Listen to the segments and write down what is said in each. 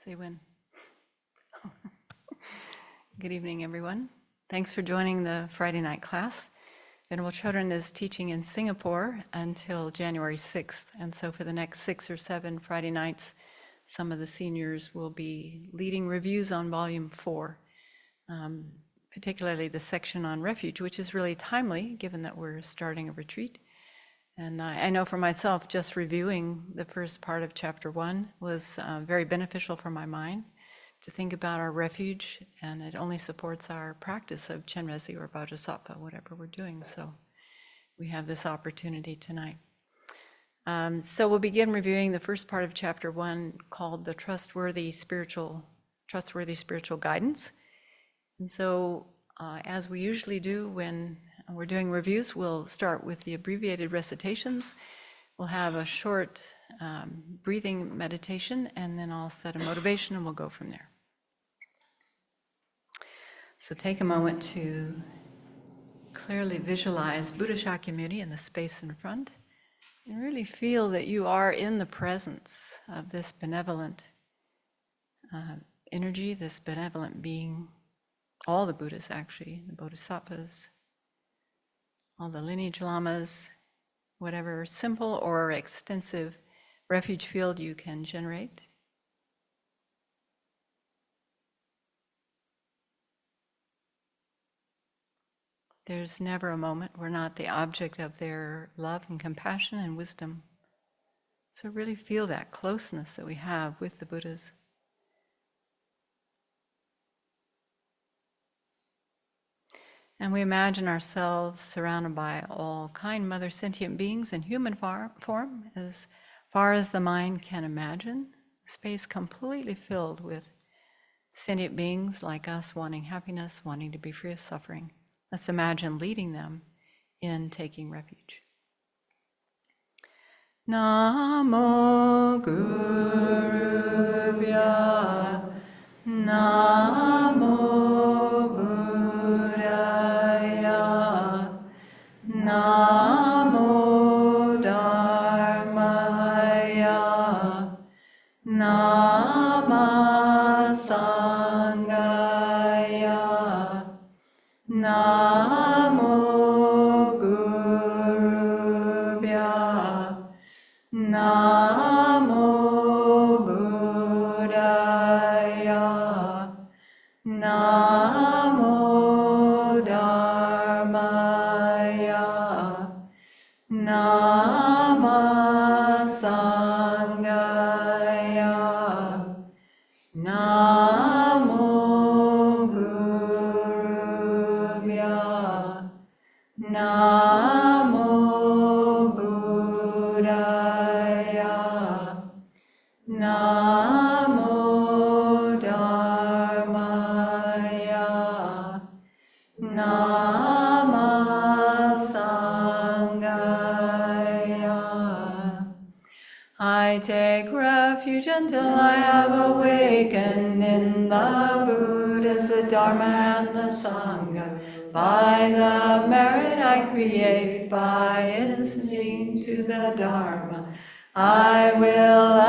Say when. Good evening, everyone. Thanks for joining the Friday night class. Venerable Chodron is teaching in Singapore until January 6th. And so for the next 6 or 7 Friday nights, some of the seniors will be leading reviews on volume 4, particularly the section on Refuge, which is really timely given that we're starting a retreat. And I know for myself, just reviewing the first part of chapter 1 was very beneficial for my mind to think about our refuge, and it only supports our practice of Chenrezig or Bodhisattva, whatever we're doing. So we have this opportunity tonight. So we'll begin reviewing the first part of chapter 1 called the trustworthy spiritual guidance. And so as we usually do when we're doing reviews, we'll start with the abbreviated recitations. We'll have a short breathing meditation, and then I'll set a motivation and we'll go from there. So take a moment to clearly visualize Buddha Shakyamuni in the space in front, and really feel that you are in the presence of this benevolent energy, this benevolent being, all the Buddhas actually, the Bodhisattvas, all the lineage lamas, whatever simple or extensive refuge field you can generate. There's never a moment we're not the object of their love and compassion and wisdom. So really feel that closeness that we have with the Buddhas. And we imagine ourselves surrounded by all kind mother sentient beings in human form, as far as the mind can imagine, space completely filled with sentient beings like us wanting happiness, wanting to be free of suffering. Let's imagine leading them in taking refuge. Namo Guru Bhya, Namo Namo Dharmaya, Nama Sangaya, Namo Gurubhya, Namo Buddhaya, Namo Dharmaya, Nama Sangaya, Namo Gurubhya, Namo Buddhaya, Namo Dharmaya, Nama Sangaya. I take refuge until I have awakened in the Buddhas, the Dharma, and the Sangha. By the merit I create, by listening to the Dharma, I will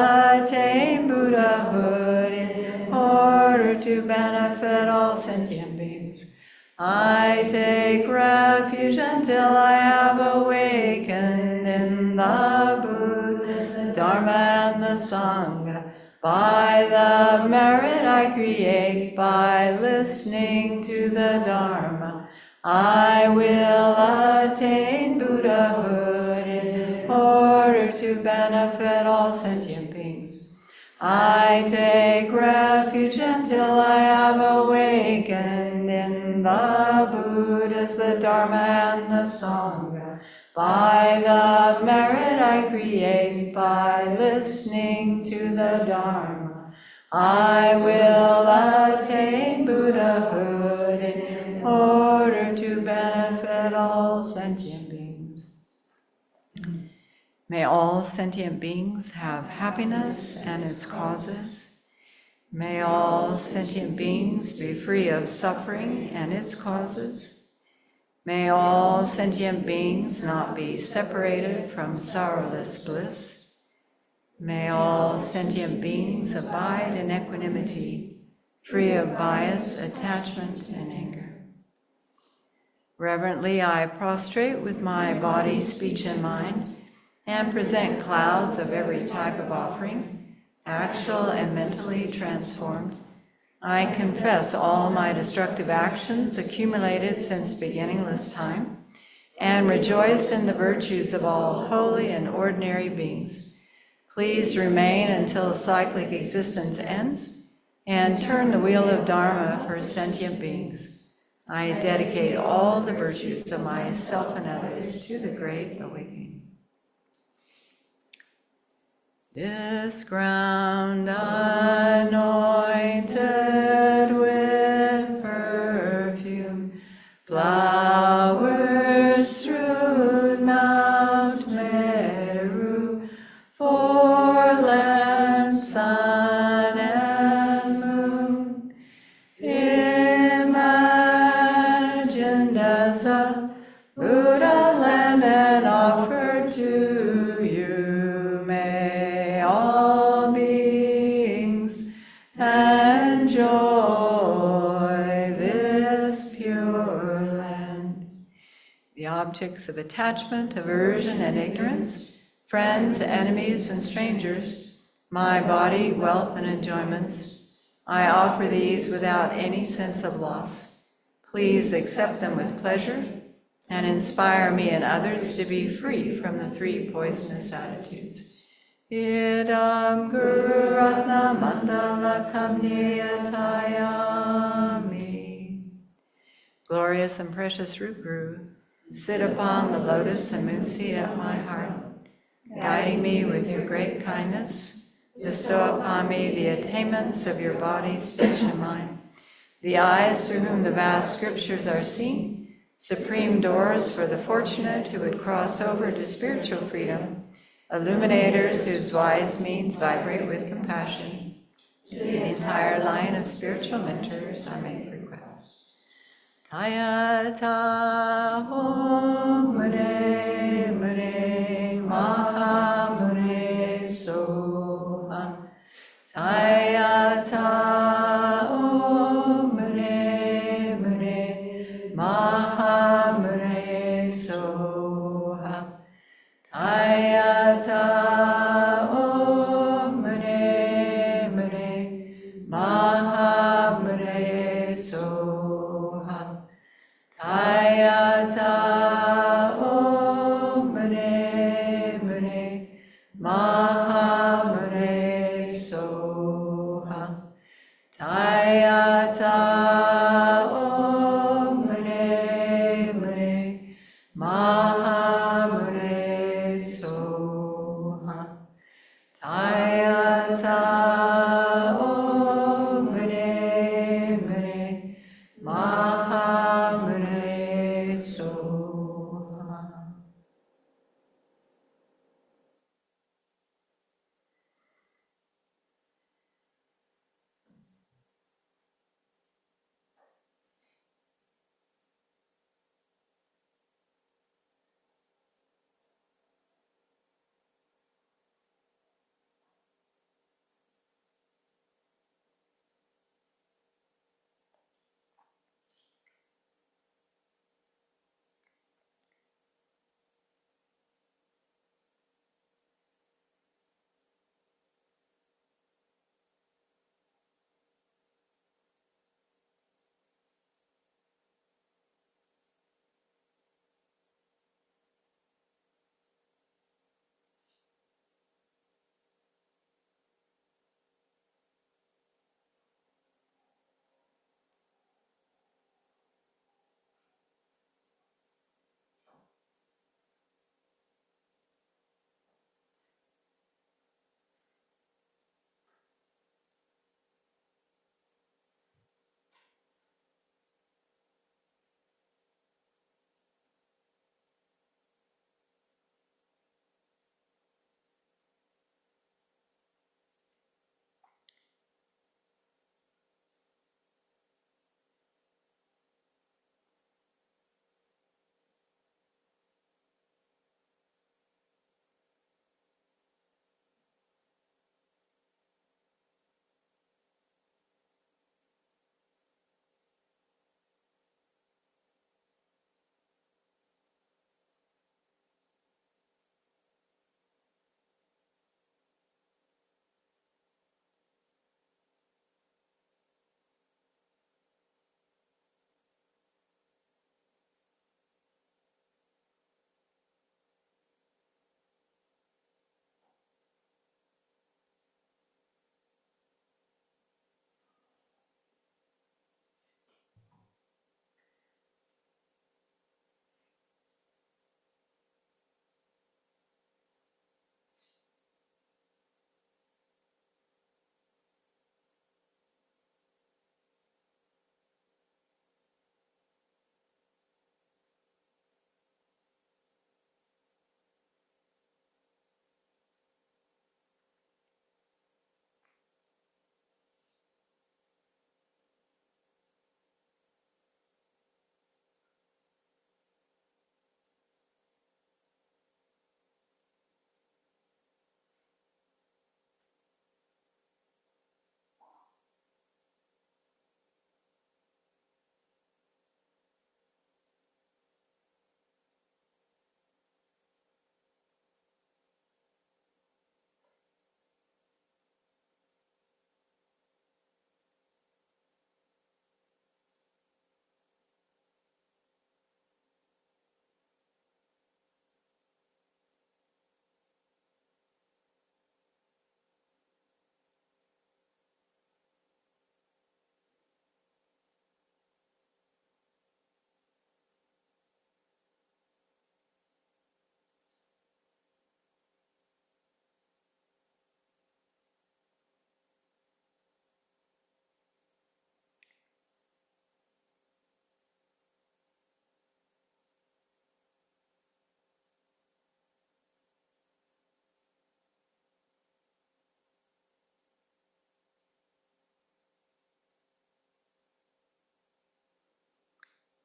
attain Buddhahood in order to benefit all sentient beings. I take refuge until I have awakened in the Buddhas, the Dharma, and the Sangha. By the merit I create, by listening to the Dharma, I will attain Buddhahood in order to benefit all sentient beings. I take refuge until I have awakened in the Buddhas, the Dharma, and the Sangha. By the merit I create, by listening to the Dharma, I will attain Buddhahood in order to benefit all sentient beings. May all sentient beings have happiness and its causes. May all sentient beings be free of suffering and its causes. May all sentient beings not be separated from sorrowless bliss. May all sentient beings abide in equanimity, free of bias, attachment, and anger. Reverently, I prostrate with my body, speech, and mind, and present clouds of every type of offering, actual and mentally transformed. I confess all my destructive actions accumulated since beginningless time, and rejoice in the virtues of all holy and ordinary beings. Please remain until cyclic existence ends, and turn the wheel of Dharma for sentient beings. I dedicate all the virtues of myself and others to the great awakening. This ground anointed with perfume, flowers strewed Mount Meru, foreland, sun and moon, imagined as a Buddha land and offered to you. May all beings enjoy this pure land. The objects of attachment, aversion, and ignorance, friends, enemies, and strangers, my body, wealth, and enjoyments, I offer these without any sense of loss. Please accept them with pleasure and inspire me and others to be free from the three poisonous attitudes. Idam Guru Ratna Mandala Kamniyatayami. Glorious and precious Root Guru, sit upon the lotus and moon seat at my heart, guiding me with your great kindness. Bestow upon me the attainments of your body, speech, and mind, the eyes through whom the vast scriptures are seen, supreme doors for the fortunate who would cross over to spiritual freedom, illuminators whose wise means vibrate with compassion. To the entire line of spiritual mentors, I make requests. Tayata Om Mune Mune Maha Mune Soha. Tayata Om Mune Mune Maha Mune Soha. Tayata Om Mune Mune Maha Mune Soha. Tayata Om Mune Mune Maha Mune Soha. Tayata Om Mune Mune Maha Mune Soha. Tayata Om Mune Mune Maha Mune Soha.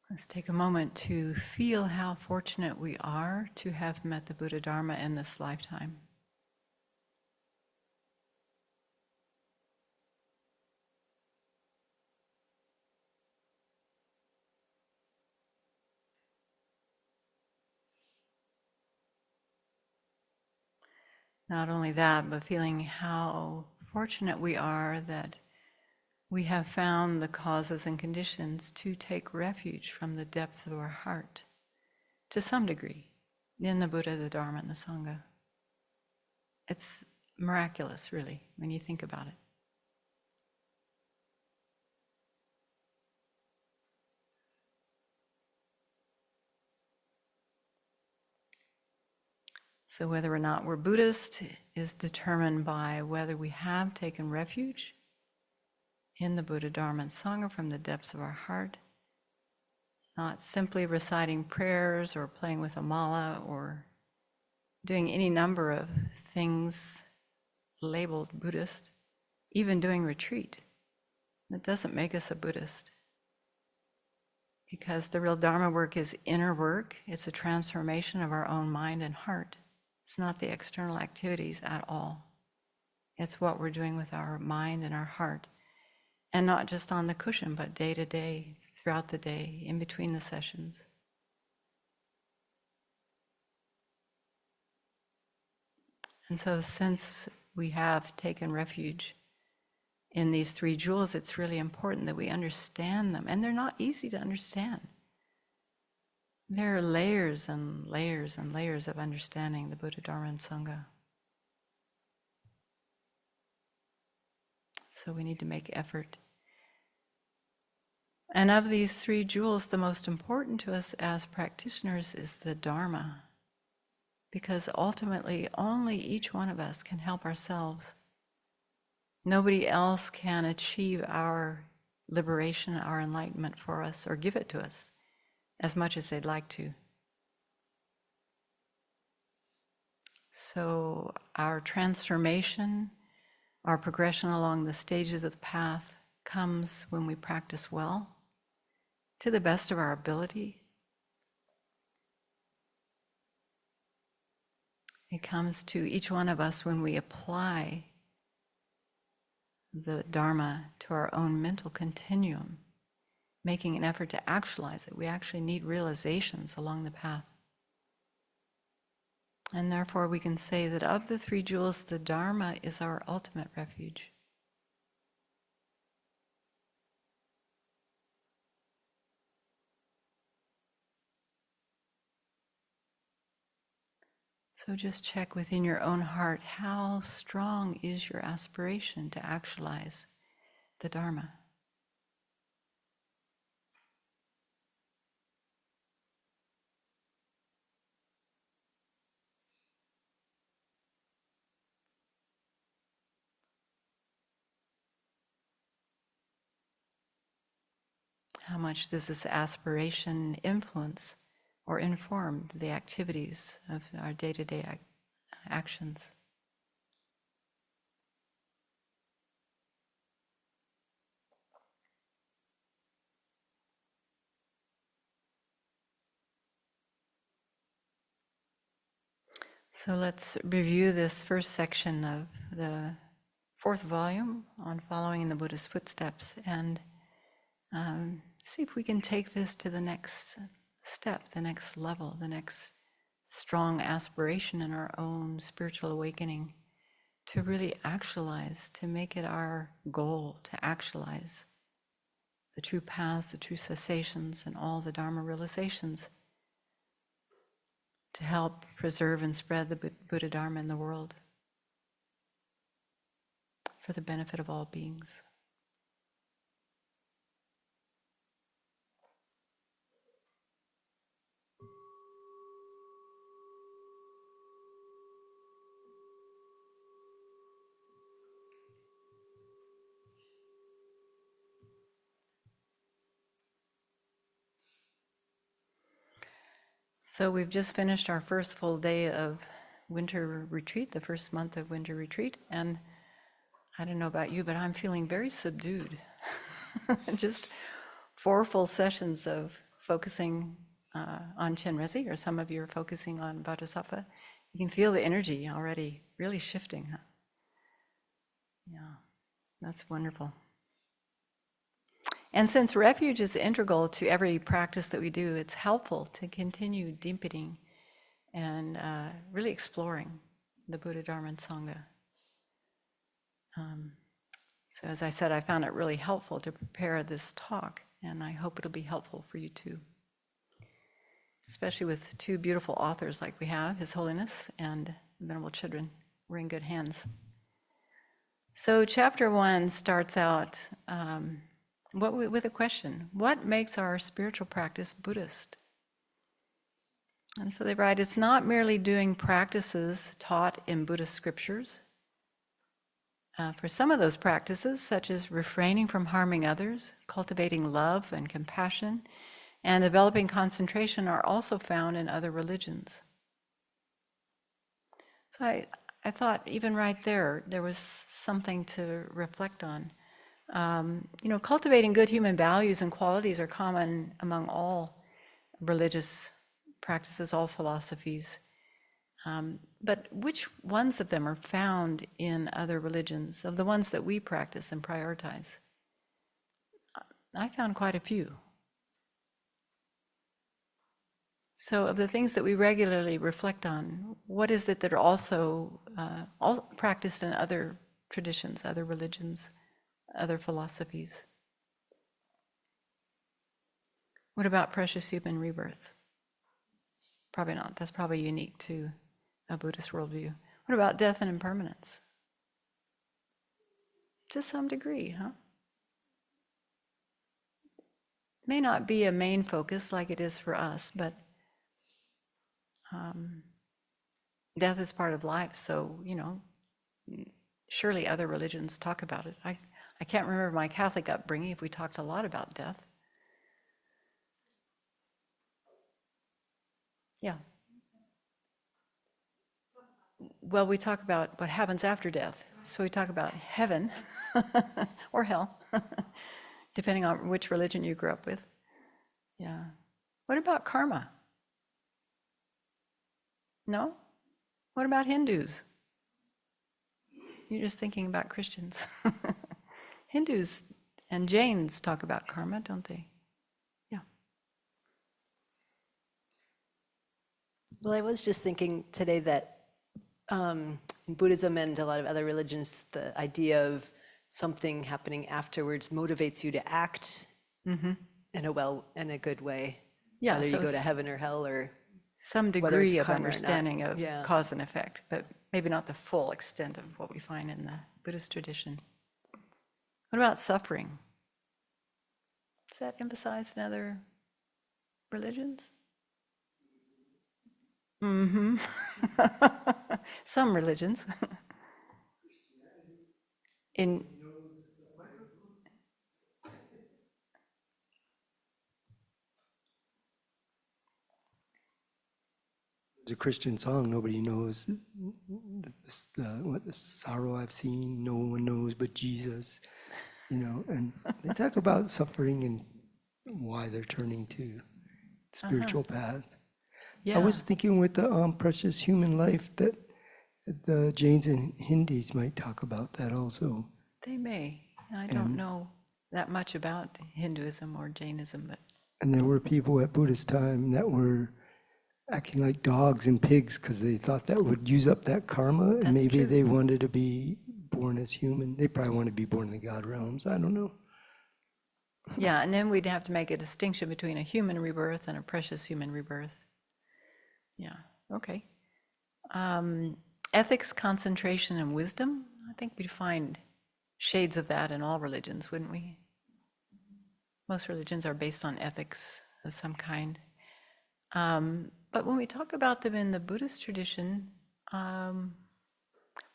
Let's take a moment to feel how fortunate we are to have met the Buddha Dharma in this lifetime. Not only that, but feeling how fortunate we are that we have found the causes and conditions to take refuge from the depths of our heart, to some degree, in the Buddha, the Dharma, and the Sangha. It's miraculous, really, when you think about it. So whether or not we're Buddhist is determined by whether we have taken refuge in the Buddha, Dharma, and Sangha from the depths of our heart, not simply reciting prayers or playing with a mala or doing any number of things labeled Buddhist, even doing retreat. That doesn't make us a Buddhist. Because the real Dharma work is inner work. It's a transformation of our own mind and heart. It's not the external activities at all. It's what we're doing with our mind and our heart. And not just on the cushion, but day to day, throughout the day, in between the sessions. And so since we have taken refuge in these three jewels, it's really important that we understand them. And they're not easy to understand. There are layers and layers and layers of understanding the Buddha, Dharma, and Sangha. So we need to make effort. And of these three jewels, the most important to us as practitioners is the Dharma. Because ultimately, only each one of us can help ourselves. Nobody else can achieve our liberation, our enlightenment for us, or give it to us as much as they'd like to. So our transformation, our progression along the stages of the path comes when we practice well, to the best of our ability. It comes to each one of us when we apply the Dharma to our own mental continuum, making an effort to actualize it. We actually need realizations along the path. And therefore we can say that of the three jewels, the Dharma is our ultimate refuge. So just check within your own heart, how strong is your aspiration to actualize the Dharma? How much does this aspiration influence or inform the activities of our day-to-day actions? So let's review this first section of the fourth volume on following in the Buddha's footsteps and see if we can take this to the next step, the next level, the next strong aspiration in our own spiritual awakening, to really actualize, to make it our goal to actualize the true paths, the true cessations, and all the Dharma realizations, to help preserve and spread the Buddha Dharma in the world for the benefit of all beings. So we've just finished our first full day of winter retreat, the first month of winter retreat, and I don't know about you, but I'm feeling very subdued. Just 4 full sessions of focusing on Chenrezig, or some of you are focusing on Bodhisattva. You can feel the energy already really shifting. Huh? Yeah, that's wonderful. And since refuge is integral to every practice that we do, it's helpful to continue deepening and really exploring the Buddha, Dharma, and Sangha. So as I said, I found it really helpful to prepare this talk, and I hope it'll be helpful for you too. Especially with two beautiful authors like we have, His Holiness and Venerable Chodron. We're in good hands. So chapter 1 starts out with a question: what makes our spiritual practice Buddhist? And so they write, it's not merely doing practices taught in Buddhist scriptures. For some of those practices, such as refraining from harming others, cultivating love and compassion, and developing concentration, are also found in other religions. So I thought even right there was something to reflect on. Cultivating good human values and qualities are common among all religious practices, all philosophies. But which ones of them are found in other religions, of the ones that we practice and prioritize? I found quite a few. So of the things that we regularly reflect on, what is it that are also all practiced in other traditions, other religions, other philosophies? What about precious human rebirth? Probably not. That's probably unique to a Buddhist worldview. What about death and impermanence? To some degree, huh? May not be a main focus like it is for us, but death is part of life, so, surely other religions talk about it. I can't remember my Catholic upbringing if we talked a lot about death. Yeah. Well, we talk about what happens after death. So we talk about heaven or hell, depending on which religion you grew up with. Yeah. What about karma? No? What about Hindus? You're just thinking about Christians. Hindus and Jains talk about karma, don't they? Yeah. Well, I was just thinking today that in Buddhism and a lot of other religions, the idea of something happening afterwards motivates you to act in a good way. Yeah, whether so you go to heaven or hell, or some whether it's degree of karma or not. understanding of Yeah. cause and effect, but maybe not the full extent of what we find in the Buddhist tradition. What about suffering? Is that emphasized in other religions? Mm-hmm. Some religions. There's a Christian song, nobody knows what the sorrow I've seen, no one knows but Jesus, and they talk about suffering and why they're turning to spiritual path. Yeah. I was thinking with the precious human life that the Jains and Hindus might talk about that also. They may. I don't know that much about Hinduism or Jainism, but. And there were people at Buddhist time that were acting like dogs and pigs because they thought that would use up that karma, and maybe they wanted to be born as human. They probably want to be born in the God realms. I don't know. Yeah, and then we'd have to make a distinction between a human rebirth and a precious human rebirth. Yeah, okay. Ethics, concentration, and wisdom. I think we'd find shades of that in all religions, wouldn't we? Most religions are based on ethics of some kind. But when we talk about them in the Buddhist tradition,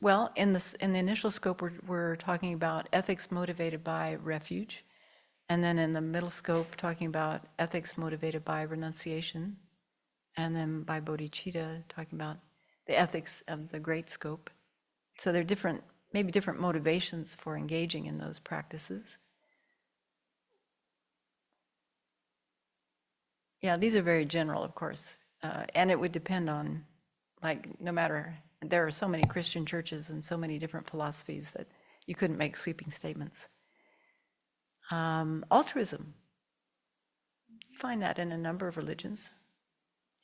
well, in the initial scope, we're talking about ethics motivated by refuge, and then in the middle scope, talking about ethics motivated by renunciation, and then by bodhicitta, talking about the ethics of the great scope. So there are maybe different motivations for engaging in those practices. Yeah, these are very general, of course. And it would depend on, like, no matter, there are so many Christian churches and so many different philosophies that you couldn't make sweeping statements. Altruism, you find that in a number of religions.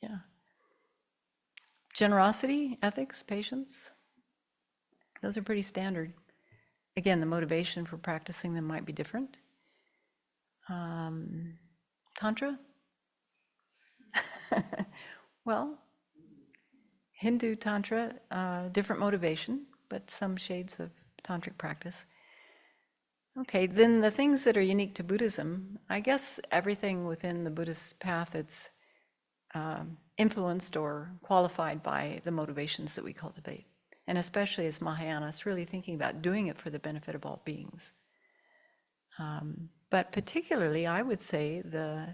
Yeah. Generosity, ethics, patience, those are pretty standard. Again, the motivation for practicing them might be different. Tantra? Well, Hindu Tantra, different motivation, but some shades of tantric practice. Okay, then the things that are unique to Buddhism, I guess everything within the Buddhist path that's influenced or qualified by the motivations that we cultivate. And especially as Mahayana, really thinking about doing it for the benefit of all beings. But particularly, I would say the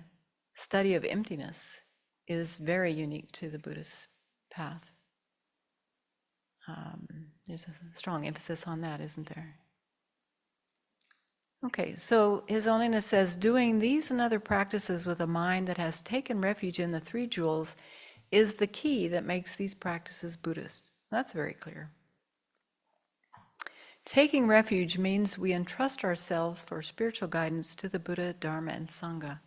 study of emptiness is very unique to the Buddhist path. There's a strong emphasis on that, isn't there? Okay, so His Holiness says, doing these and other practices with a mind that has taken refuge in the three jewels is the key that makes these practices Buddhist. That's very clear. Taking refuge means we entrust ourselves for spiritual guidance to the Buddha, Dharma, and Sangha.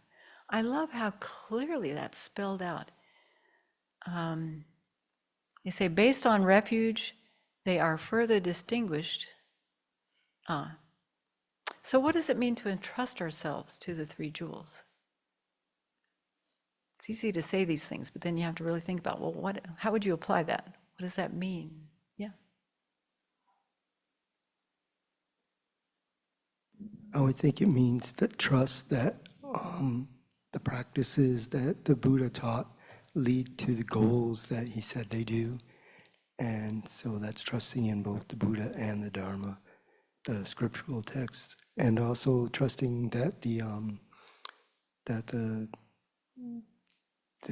I love how clearly that's spelled out. They say, based on refuge, they are further distinguished. So what does it mean to entrust ourselves to the three jewels? It's easy to say these things, but then you have to really think about, well, how would you apply that? What does that mean? Yeah. I would think it means that trust that the practices that the Buddha taught lead to the goals that he said they do. And so that's trusting in both the Buddha and the Dharma, the scriptural texts, and also trusting that the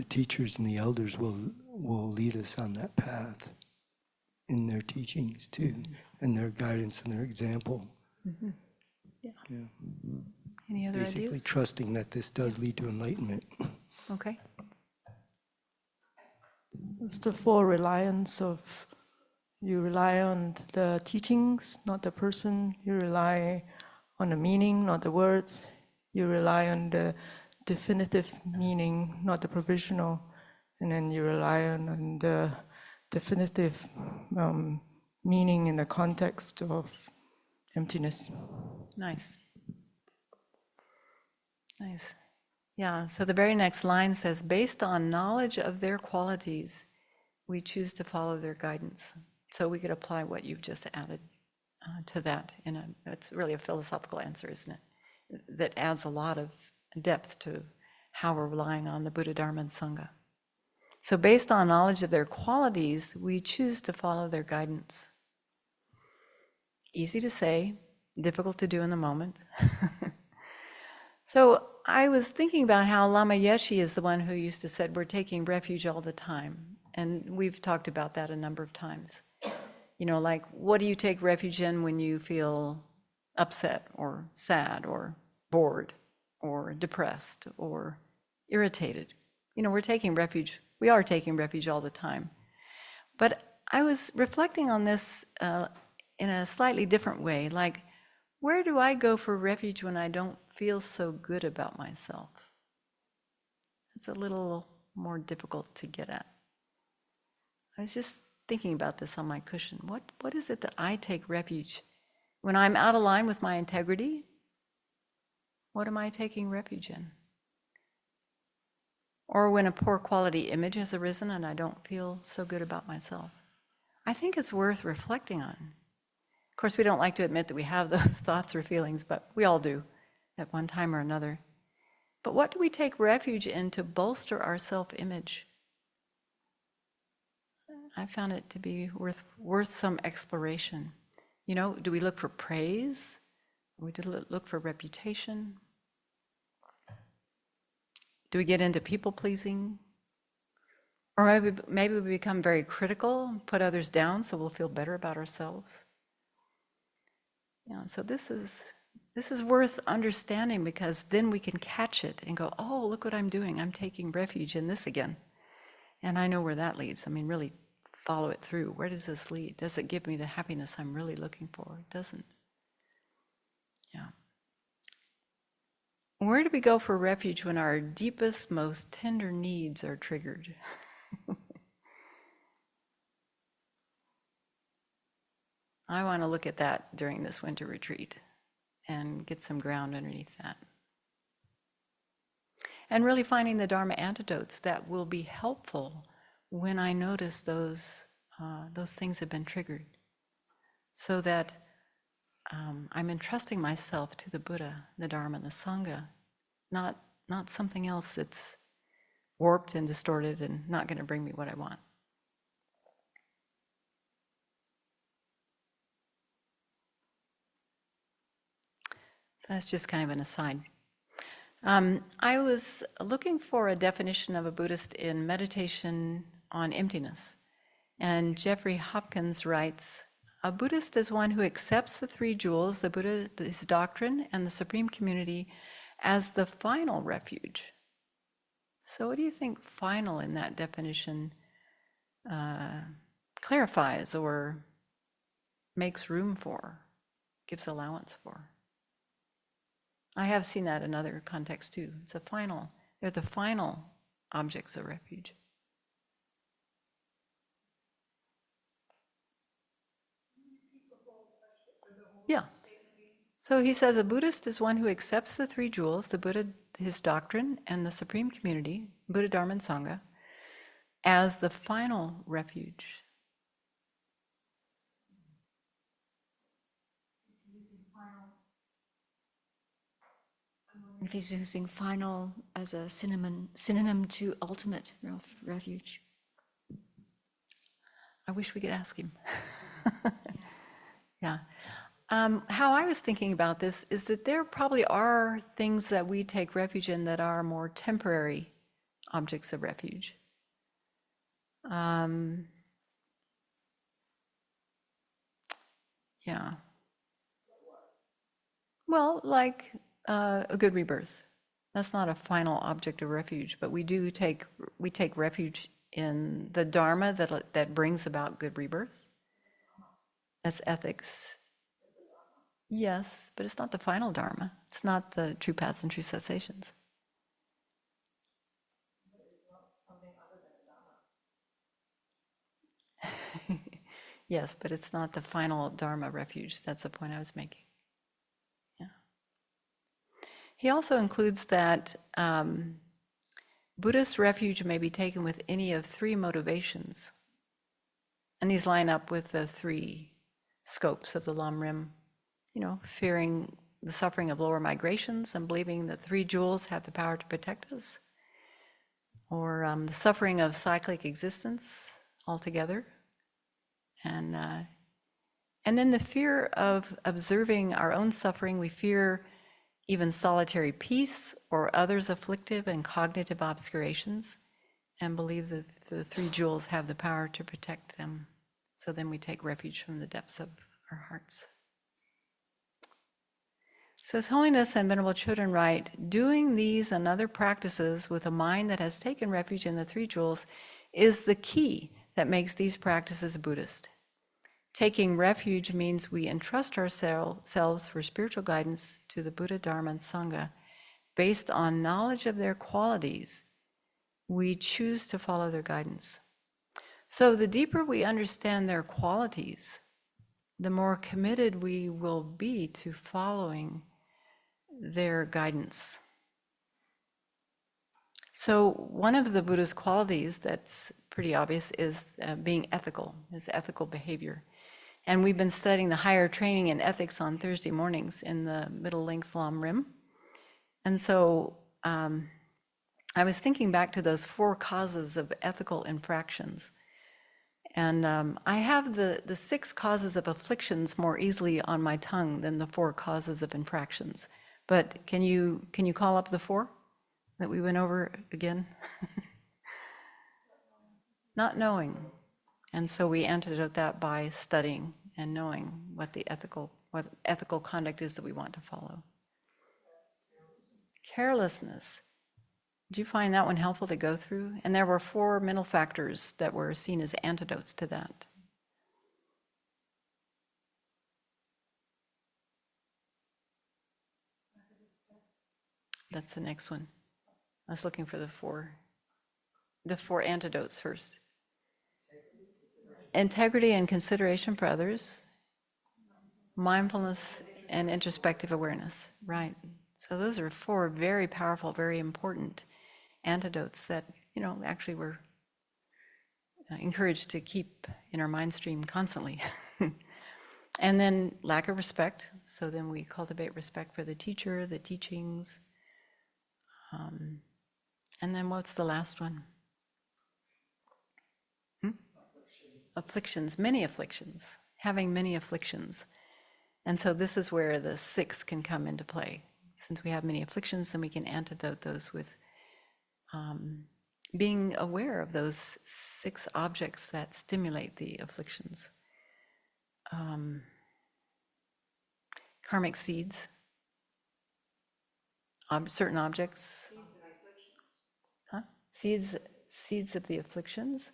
teachers and the elders will lead us on that path in their teachings too, and their guidance and their example. Mm-hmm. Yeah. Yeah. Any other Basically ideas? trusting that this does lead to enlightenment. Okay. It's the full reliance of, you rely on the teachings, not the person. You rely on the meaning, not the words. You rely on the definitive meaning, not the provisional. And then you rely on the definitive meaning in the context of emptiness. Nice. Nice. Yeah, so the very next line says, based on knowledge of their qualities, we choose to follow their guidance. So we could apply what you've just added to that. It's really a philosophical answer, isn't it? That adds a lot of depth to how we're relying on the Buddha, Dharma, and Sangha. So based on knowledge of their qualities, we choose to follow their guidance. Easy to say, difficult to do in the moment. So I was thinking about how Lama Yeshe is the one who used to say, we're taking refuge all the time. And we've talked about that a number of times. You know, like, what do you take refuge in when you feel upset or sad or bored or depressed or irritated? You know, we're taking refuge. We are taking refuge all the time. But I was reflecting on this in a slightly different way. Like, where do I go for refuge when I don't feel so good about myself? It's a little more difficult to get at. I was just thinking about this on my cushion. What is it that I take refuge? When I'm out of line with my integrity, what am I taking refuge in? Or when a poor quality image has arisen and I don't feel so good about myself. I think it's worth reflecting on. Of course, we don't like to admit that we have those thoughts or feelings, but we all do at one time or another. But what do we take refuge in to bolster our self-image? I found it to be worth some exploration. You know, do we look for praise? Or do we look for reputation? Do we get into people-pleasing? Or maybe we become very critical, put others down so we'll feel better about ourselves. Yeah, so this is This is worth understanding, because then we can catch it and go, oh, look what I'm doing. I'm taking refuge in this again. And I know where that leads. I mean, really follow it through. Where does this lead? Does it give me the happiness I'm really looking for? It doesn't. Yeah. Where do we go for refuge when our deepest, most tender needs are triggered? I want to look at that during this winter retreat and get some ground underneath that. And really finding the Dharma antidotes that will be helpful when I notice those things have been triggered, so that I'm entrusting myself to the Buddha, the Dharma, and the Sangha, not something else that's warped and distorted and not going to bring me what I want. So that's just kind of an aside. I was looking for a definition of a Buddhist in meditation on emptiness. And Jeffrey Hopkins writes, a Buddhist is one who accepts the three jewels, the Buddha, his doctrine, and the supreme community as the final refuge. So what do you think final in that definition clarifies or makes room for, gives allowance for? I have seen that in other contexts too. They're the final objects of refuge. Yeah. So he says a Buddhist is one who accepts the three jewels, the Buddha, his doctrine, and the supreme community, Buddha, Dharma, and Sangha, as the final refuge. If he's using final as a synonym to ultimate refuge. I wish we could ask him. Yeah. How I was thinking about this is that there probably are things that we take refuge in that are more temporary objects of refuge. Yeah. Well, like a good rebirth. That's not a final object of refuge, but we take refuge in the Dharma that brings about good rebirth. That's ethics. Yes, but it's not the final Dharma. It's not the true paths and true cessations. Yes, but it's not the final Dharma refuge. That's the point I was making. Yeah. He also includes that Buddhist refuge may be taken with any of three motivations. And these line up with the three scopes of the Lam Rim. Fearing the suffering of lower migrations and believing that three jewels have the power to protect us, or the suffering of cyclic existence altogether, and then the fear of observing our own suffering. We fear even solitary peace or others' afflictive and cognitive obscurations, and believe that the three jewels have the power to protect them. So then we take refuge from the depths of our hearts. So His Holiness and Venerable Chodron write, doing these and other practices with a mind that has taken refuge in the three jewels is the key that makes these practices Buddhist. Taking refuge means we entrust ourselves for spiritual guidance to the Buddha, Dharma, and Sangha. Based on knowledge of their qualities, we choose to follow their guidance. So the deeper we understand their qualities, the more committed we will be to following their guidance. So one of the Buddha's qualities that's pretty obvious is being ethical, is ethical behavior. And we've been studying the higher training in ethics on Thursday mornings in the middle length Lam Rim. And so I was thinking back to those 4 causes of ethical infractions. And I have the 6 causes of afflictions more easily on my tongue than the 4 causes of infractions. But can you call up the 4 that we went over again? Not knowing. And so we antidote that by studying and knowing what ethical conduct is that we want to follow. Carelessness. Did you find that one helpful to go through? And there were 4 mental factors that were seen as antidotes to that. That's the next one. I was looking for the four antidotes first. Integrity and consideration for others, mindfulness and introspective awareness, right? So those are 4 very powerful, very important antidotes that, actually we're encouraged to keep in our mind stream constantly. And then lack of respect. So then we cultivate respect for the teacher, the teachings. And then what's the last one? Afflictions, many afflictions, having many afflictions. And so this is where the 6 can come into play. Since we have many afflictions, then we can antidote those with being aware of those 6 objects that stimulate the afflictions. Karmic seeds, certain objects. Seeds of the afflictions,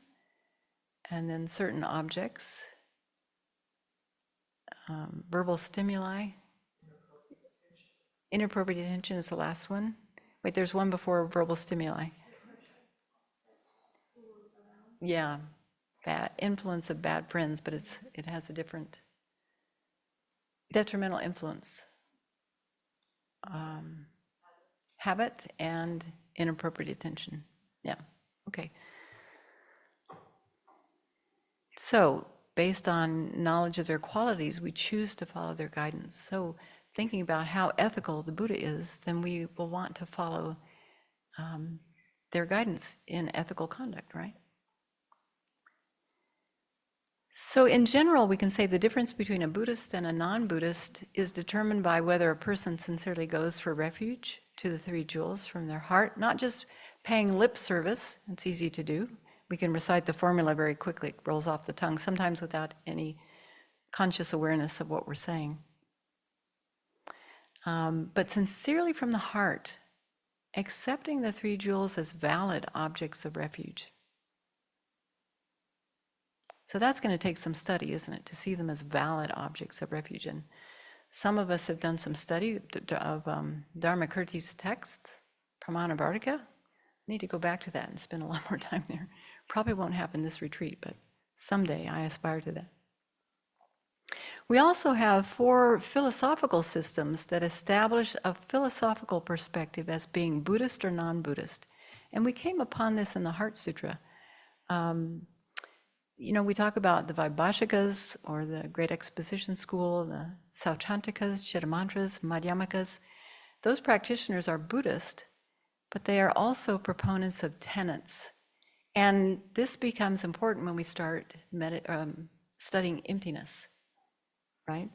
and then certain objects, verbal stimuli. Inappropriate attention is the last one. Wait, there's one before verbal stimuli. Yeah, bad influence of bad friends, but it has a different detrimental influence. Habit and inappropriate attention. Yeah, okay. So, based on knowledge of their qualities, we choose to follow their guidance. So, thinking about how ethical the Buddha is, then we will want to follow their guidance in ethical conduct, right? So, in general, we can say the difference between a Buddhist and a non-Buddhist is determined by whether a person sincerely goes for refuge to the 3 jewels from their heart, not just paying lip service. It's easy to do. We can recite the formula very quickly. It rolls off the tongue, sometimes without any conscious awareness of what we're saying. But sincerely from the heart, accepting the 3 jewels as valid objects of refuge. So that's going to take some study, isn't it, to see them as valid objects of refuge. And some of us have done some study of Dharmakirti's texts, Pramana Vartika. I need to go back to that and spend a lot more time there. Probably won't happen this retreat, but someday I aspire to that. We also have 4 philosophical systems that establish a philosophical perspective as being Buddhist or non-Buddhist. And we came upon this in the Heart Sutra. We talk about the Vaibhashikas, or the Great Exposition School, the Sautrantikas, Chittamantras, Madhyamakas. Those practitioners are Buddhist, but they are also proponents of tenets. And this becomes important when we start studying emptiness, right?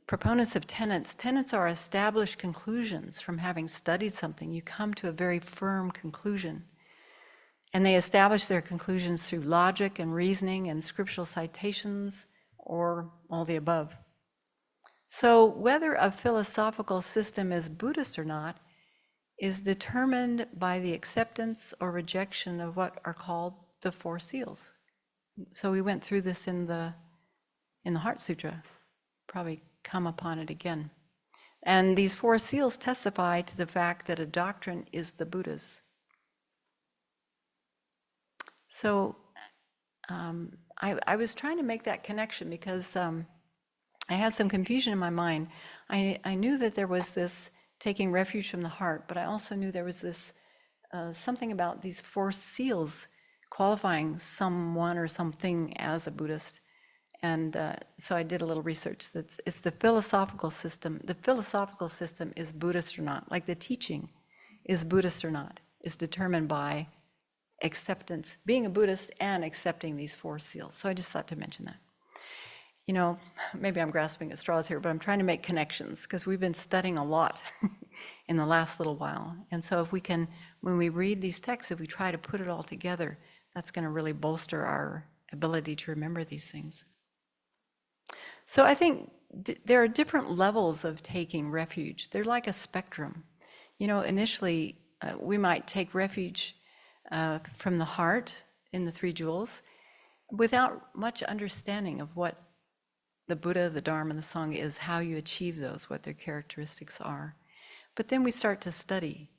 Proponents of tenets. Tenets are established conclusions from having studied something. You come to a very firm conclusion. And they establish their conclusions through logic and reasoning and scriptural citations, or all the above. So whether a philosophical system is Buddhist or not is determined by the acceptance or rejection of what are called the 4 seals. So we went through this in the Heart Sutra, probably come upon it again. And these 4 seals testify to the fact that a doctrine is the Buddha's. So I was trying to make that connection because I had some confusion in my mind. I knew that there was this taking refuge from the heart, but I also knew there was this something about these 4 seals qualifying someone or something as a Buddhist. And so I did a little research. It's the philosophical system. The philosophical system is Buddhist or not, like the teaching is Buddhist or not, is determined by acceptance, being a Buddhist and accepting these 4 seals. So I just thought to mention that. Maybe I'm grasping at straws here, but I'm trying to make connections because we've been studying a lot in the last little while. And so if we can, when we read these texts, if we try to put it all together, that's going to really bolster our ability to remember these things. So I think there are different levels of taking refuge. They're like a spectrum. You know, initially we might take refuge from the heart in the three jewels without much understanding of what the Buddha, the Dharma, and the Sangha is, how you achieve those, what their characteristics are. But then we start to study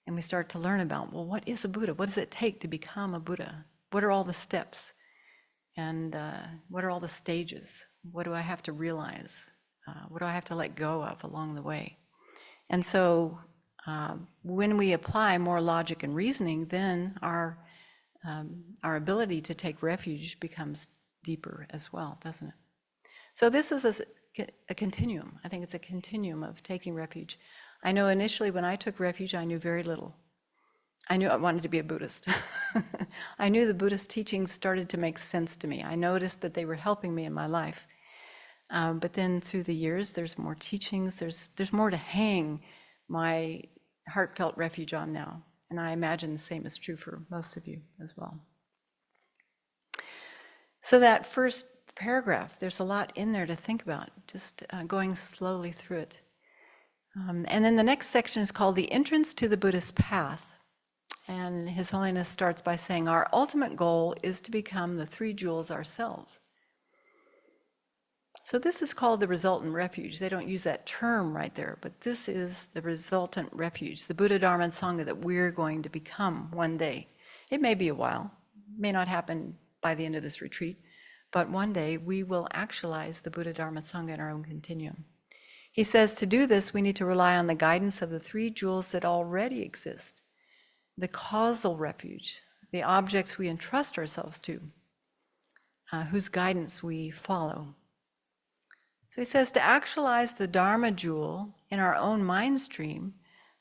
and we start to learn about, well, what is a Buddha? What does it take to become a Buddha? What are all the steps? And what are all the stages? What do I have to realize? What do I have to let go of along the way? And so when we apply more logic and reasoning, then our ability to take refuge becomes deeper as well, doesn't it? So this is a continuum. I think it's a continuum of taking refuge. I know initially when I took refuge, I knew very little. I knew I wanted to be a Buddhist. I knew the Buddhist teachings started to make sense to me. I noticed that they were helping me in my life. But then through the years, there's more teachings, there's more to hang my heartfelt refuge on now. And I imagine the same is true for most of you as well. So that first paragraph, there's a lot in there to think about, just going slowly through it. And then the next section is called The Entrance to the Buddhist Path. And His Holiness starts by saying, our ultimate goal is to become the three jewels ourselves. So this is called the resultant refuge. They don't use that term right there, but this is the resultant refuge, the Buddha, Dharma, and Sangha that we're going to become one day. It may be a while, may not happen by the end of this retreat, but one day we will actualize the Buddha, Dharma, Sangha in our own continuum. He says to do this, we need to rely on the guidance of the three jewels that already exist, the causal refuge, the objects we entrust ourselves to, whose guidance we follow. So he says to actualize the Dharma jewel in our own mind stream,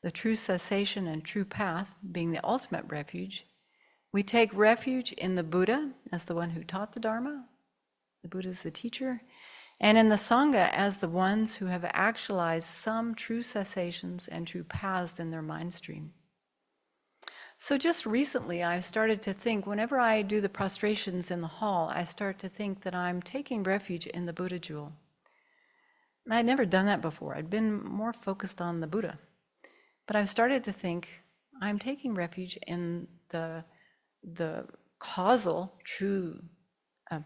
the true cessation and true path being the ultimate refuge, we take refuge in the Buddha as the one who taught the Dharma, the Buddha is the teacher, and in the Sangha as the ones who have actualized some true cessations and true paths in their mind stream. So just recently I've started to think, whenever I do the prostrations in the hall, I start to think that I'm taking refuge in the Buddha jewel. I'd never done that before. I'd been more focused on the Buddha. But I've started to think I'm taking refuge in the causal true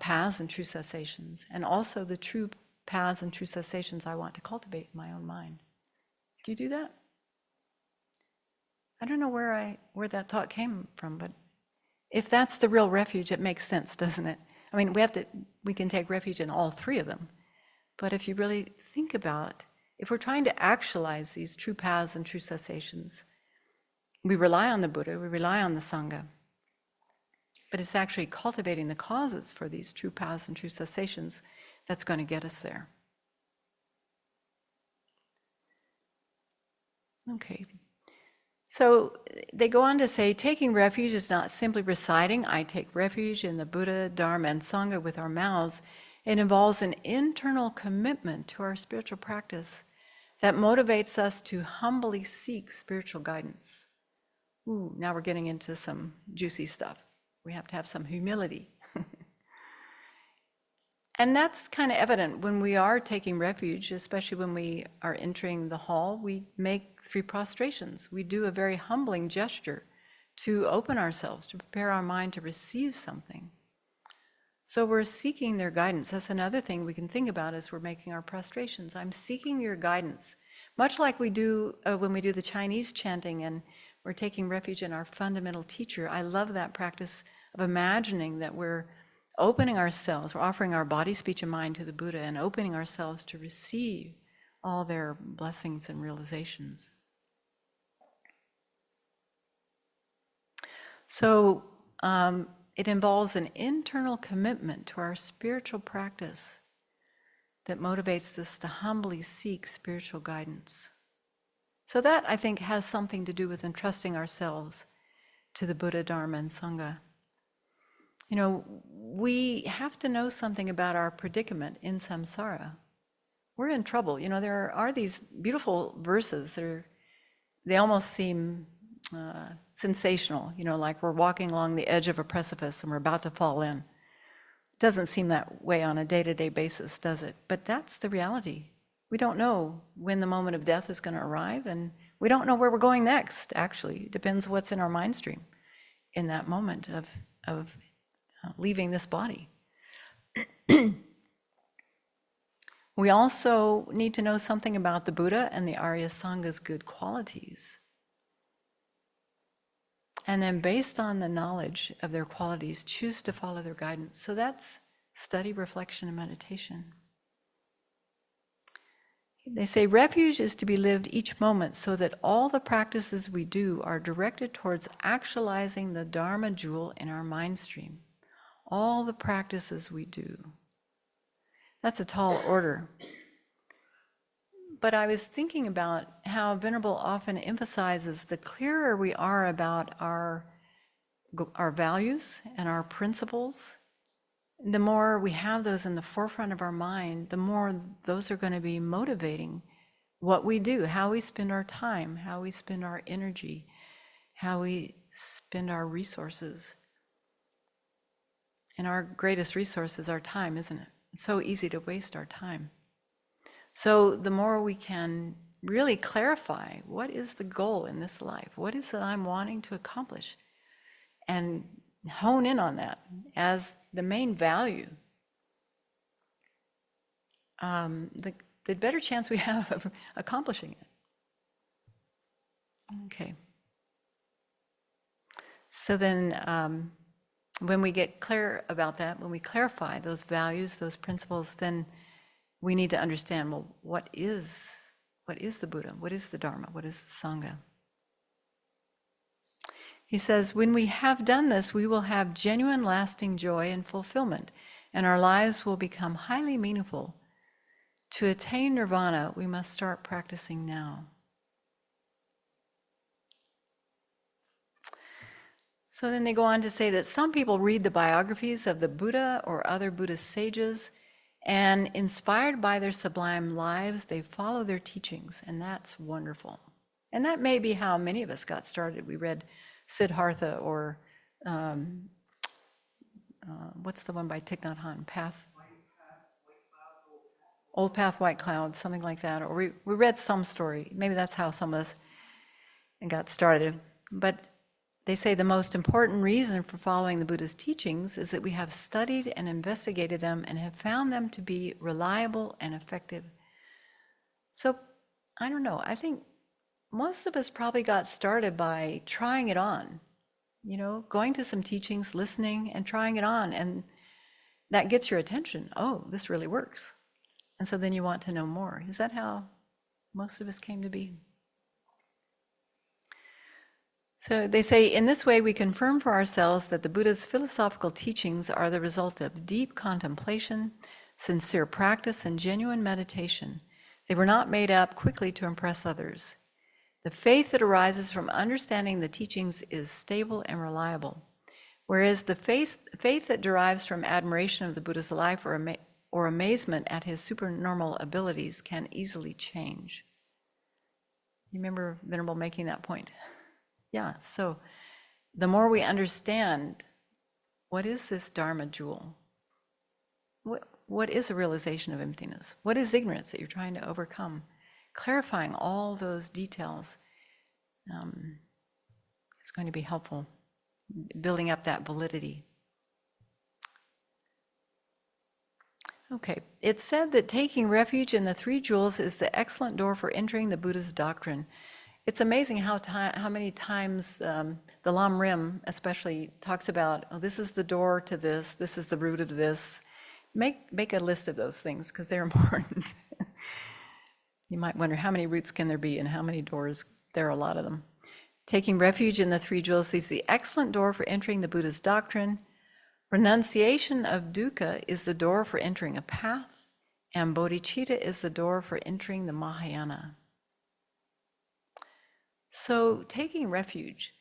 paths and true cessations, and also the true paths and true cessations I want to cultivate in my own mind. Do you do that? I don't know where that thought came from, but if that's the real refuge, it makes sense, doesn't it? I mean, we can take refuge in all three of them. But if you really think about, if we're trying to actualize these true paths and true cessations, we rely on the Buddha, we rely on the Sangha, but it's actually cultivating the causes for these true paths and true cessations that's going to get us there. Okay. So they go on to say, taking refuge is not simply reciting, I take refuge in the Buddha, Dharma, and Sangha with our mouths. It involves an internal commitment to our spiritual practice that motivates us to humbly seek spiritual guidance. Ooh, now we're getting into some juicy stuff. We have to have some humility. And that's kind of evident when we are taking refuge, especially when we are entering the hall. We make 3 prostrations. We do a very humbling gesture to open ourselves, to prepare our mind to receive something. So we're seeking their guidance. That's another thing we can think about as we're making our prostrations. I'm seeking your guidance, much like we do when we do the Chinese chanting and we're taking refuge in our fundamental teacher. I love that practice of imagining that we're opening ourselves, we're offering our body, speech, and mind to the Buddha and opening ourselves to receive all their blessings and realizations. So it involves an internal commitment to our spiritual practice that motivates us to humbly seek spiritual guidance. So that, I think, has something to do with entrusting ourselves to the Buddha, Dharma, and Sangha. You know, we have to know something about our predicament in samsara. We're in trouble. You know, there are these beautiful verses. They almost seem sensational, you know, like we're walking along the edge of a precipice and we're about to fall in. Doesn't seem that way on a day-to-day basis, does it? But that's the reality. We don't know when the moment of death is going to arrive, and we don't know where we're going next, actually. It depends what's in our mind stream in that moment of leaving this body. We also need to know something about the Buddha and the Arya Sanga's good qualities. And then based on the knowledge of their qualities, choose to follow their guidance. So that's study, reflection, and meditation. They say refuge is to be lived each moment so that all the practices we do are directed towards actualizing the Dharma jewel in our mind stream. All the practices we do. That's a tall order. But I was thinking about how Venerable often emphasizes the clearer we are about our values and our principles, the more we have those in the forefront of our mind, the more those are going to be motivating what we do, how we spend our time, how we spend our energy, how we spend our resources. And our greatest resource is our time, isn't it? It's so easy to waste our time. So the more we can really clarify what is the goal in this life, what is it I'm wanting to accomplish, and hone in on that as the main value, the better chance we have of accomplishing it. Okay. So then when we get clear about that, when we clarify those values, those principles, then we need to understand, well, what is the Buddha? What is the Dharma? What is the Sangha? He says, when we have done this, we will have genuine, lasting joy and fulfillment, and our lives will become highly meaningful. To attain nirvana, we must start practicing now. So then they go on to say that some people read the biographies of the Buddha or other Buddhist sages, and inspired by their sublime lives, they follow their teachings, and that's wonderful. And that may be how many of us got started. We read Siddhartha or what's the one by Thich Nhat Hanh? Old Path, White Cloud, something like that. Or we read some story. Maybe that's how some of us got started. But they say the most important reason for following the Buddha's teachings is that we have studied and investigated them and have found them to be reliable and effective. So, I don't know, I think most of us probably got started by trying it on, going to some teachings, listening, and trying it on, and that gets your attention. Oh, this really works. And so then you want to know more. Is that how most of us came to be? So they say, in this way we confirm for ourselves that the Buddha's philosophical teachings are the result of deep contemplation, sincere practice, and genuine meditation. They were not made up quickly to impress others. The faith that arises from understanding the teachings is stable and reliable, whereas the faith that derives from admiration of the Buddha's life or amazement at his supernormal abilities can easily change. You remember Venerable making that point? Yeah, so the more we understand, what is this Dharma jewel? What is a realization of emptiness? What is ignorance that you're trying to overcome? Clarifying all those details is going to be helpful, building up that validity. Okay, it's said that taking refuge in the three jewels is the excellent door for entering the Buddha's doctrine. It's amazing how many times the Lam Rim especially talks about, oh, this is the door to this is the root of this. Make a list of those things because they're important. You might wonder how many roots can there be and how many doors. There are a lot of them. Taking refuge in the three jewels is the excellent door for entering the Buddha's doctrine. Renunciation of dukkha is the door for entering a path, and bodhicitta is the door for entering the Mahayana. So taking refuge,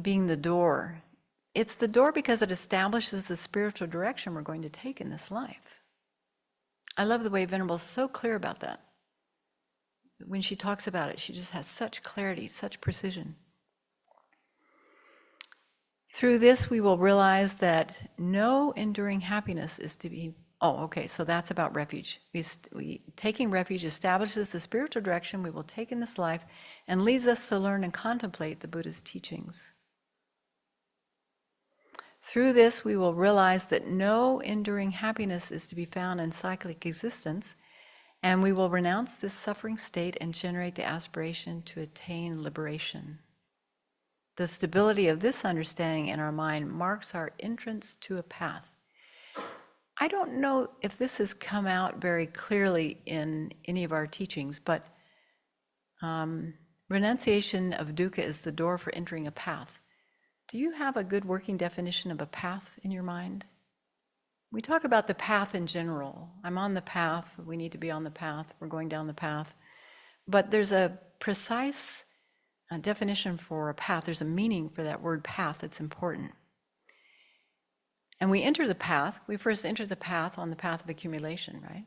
being the door, it's the door because it establishes the spiritual direction we're going to take in this life. I love the way Venerable is so clear about that. When she talks about it, she just has such clarity, such precision. Through this, we will realize that no enduring happiness is to be. Oh, okay, so that's about refuge. Taking refuge establishes the spiritual direction we will take in this life and leads us to learn and contemplate the Buddha's teachings. Through this, we will realize that no enduring happiness is to be found in cyclic existence, and we will renounce this suffering state and generate the aspiration to attain liberation. The stability of this understanding in our mind marks our entrance to a path. I don't know if this has come out very clearly in any of our teachings, but renunciation of dukkha is the door for entering a path. Do you have a good working definition of a path in your mind? We talk about the path in general. I'm on the path, we need to be on the path, we're going down the path. But there's a precise definition for a path, there's a meaning for that word path that's important. And we enter the path, we first enter the path on the path of accumulation, right?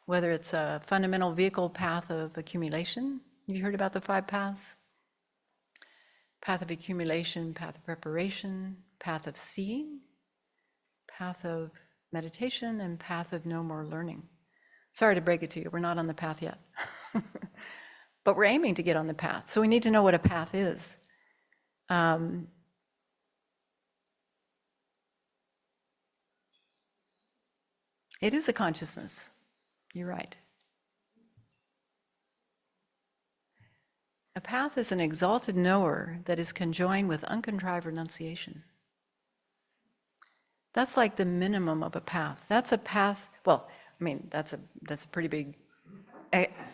Whether it's a fundamental vehicle path of accumulation, have you heard about the 5 paths? Path of accumulation, path of preparation, path of seeing, path of meditation, and path of no more learning. Sorry to break it to you, we're not on the path yet. But we're aiming to get on the path, so we need to know what a path is. It is a consciousness, you're right. A path is an exalted knower that is conjoined with uncontrived renunciation. That's like the minimum of a path. That's a path, well, I mean, that's a pretty big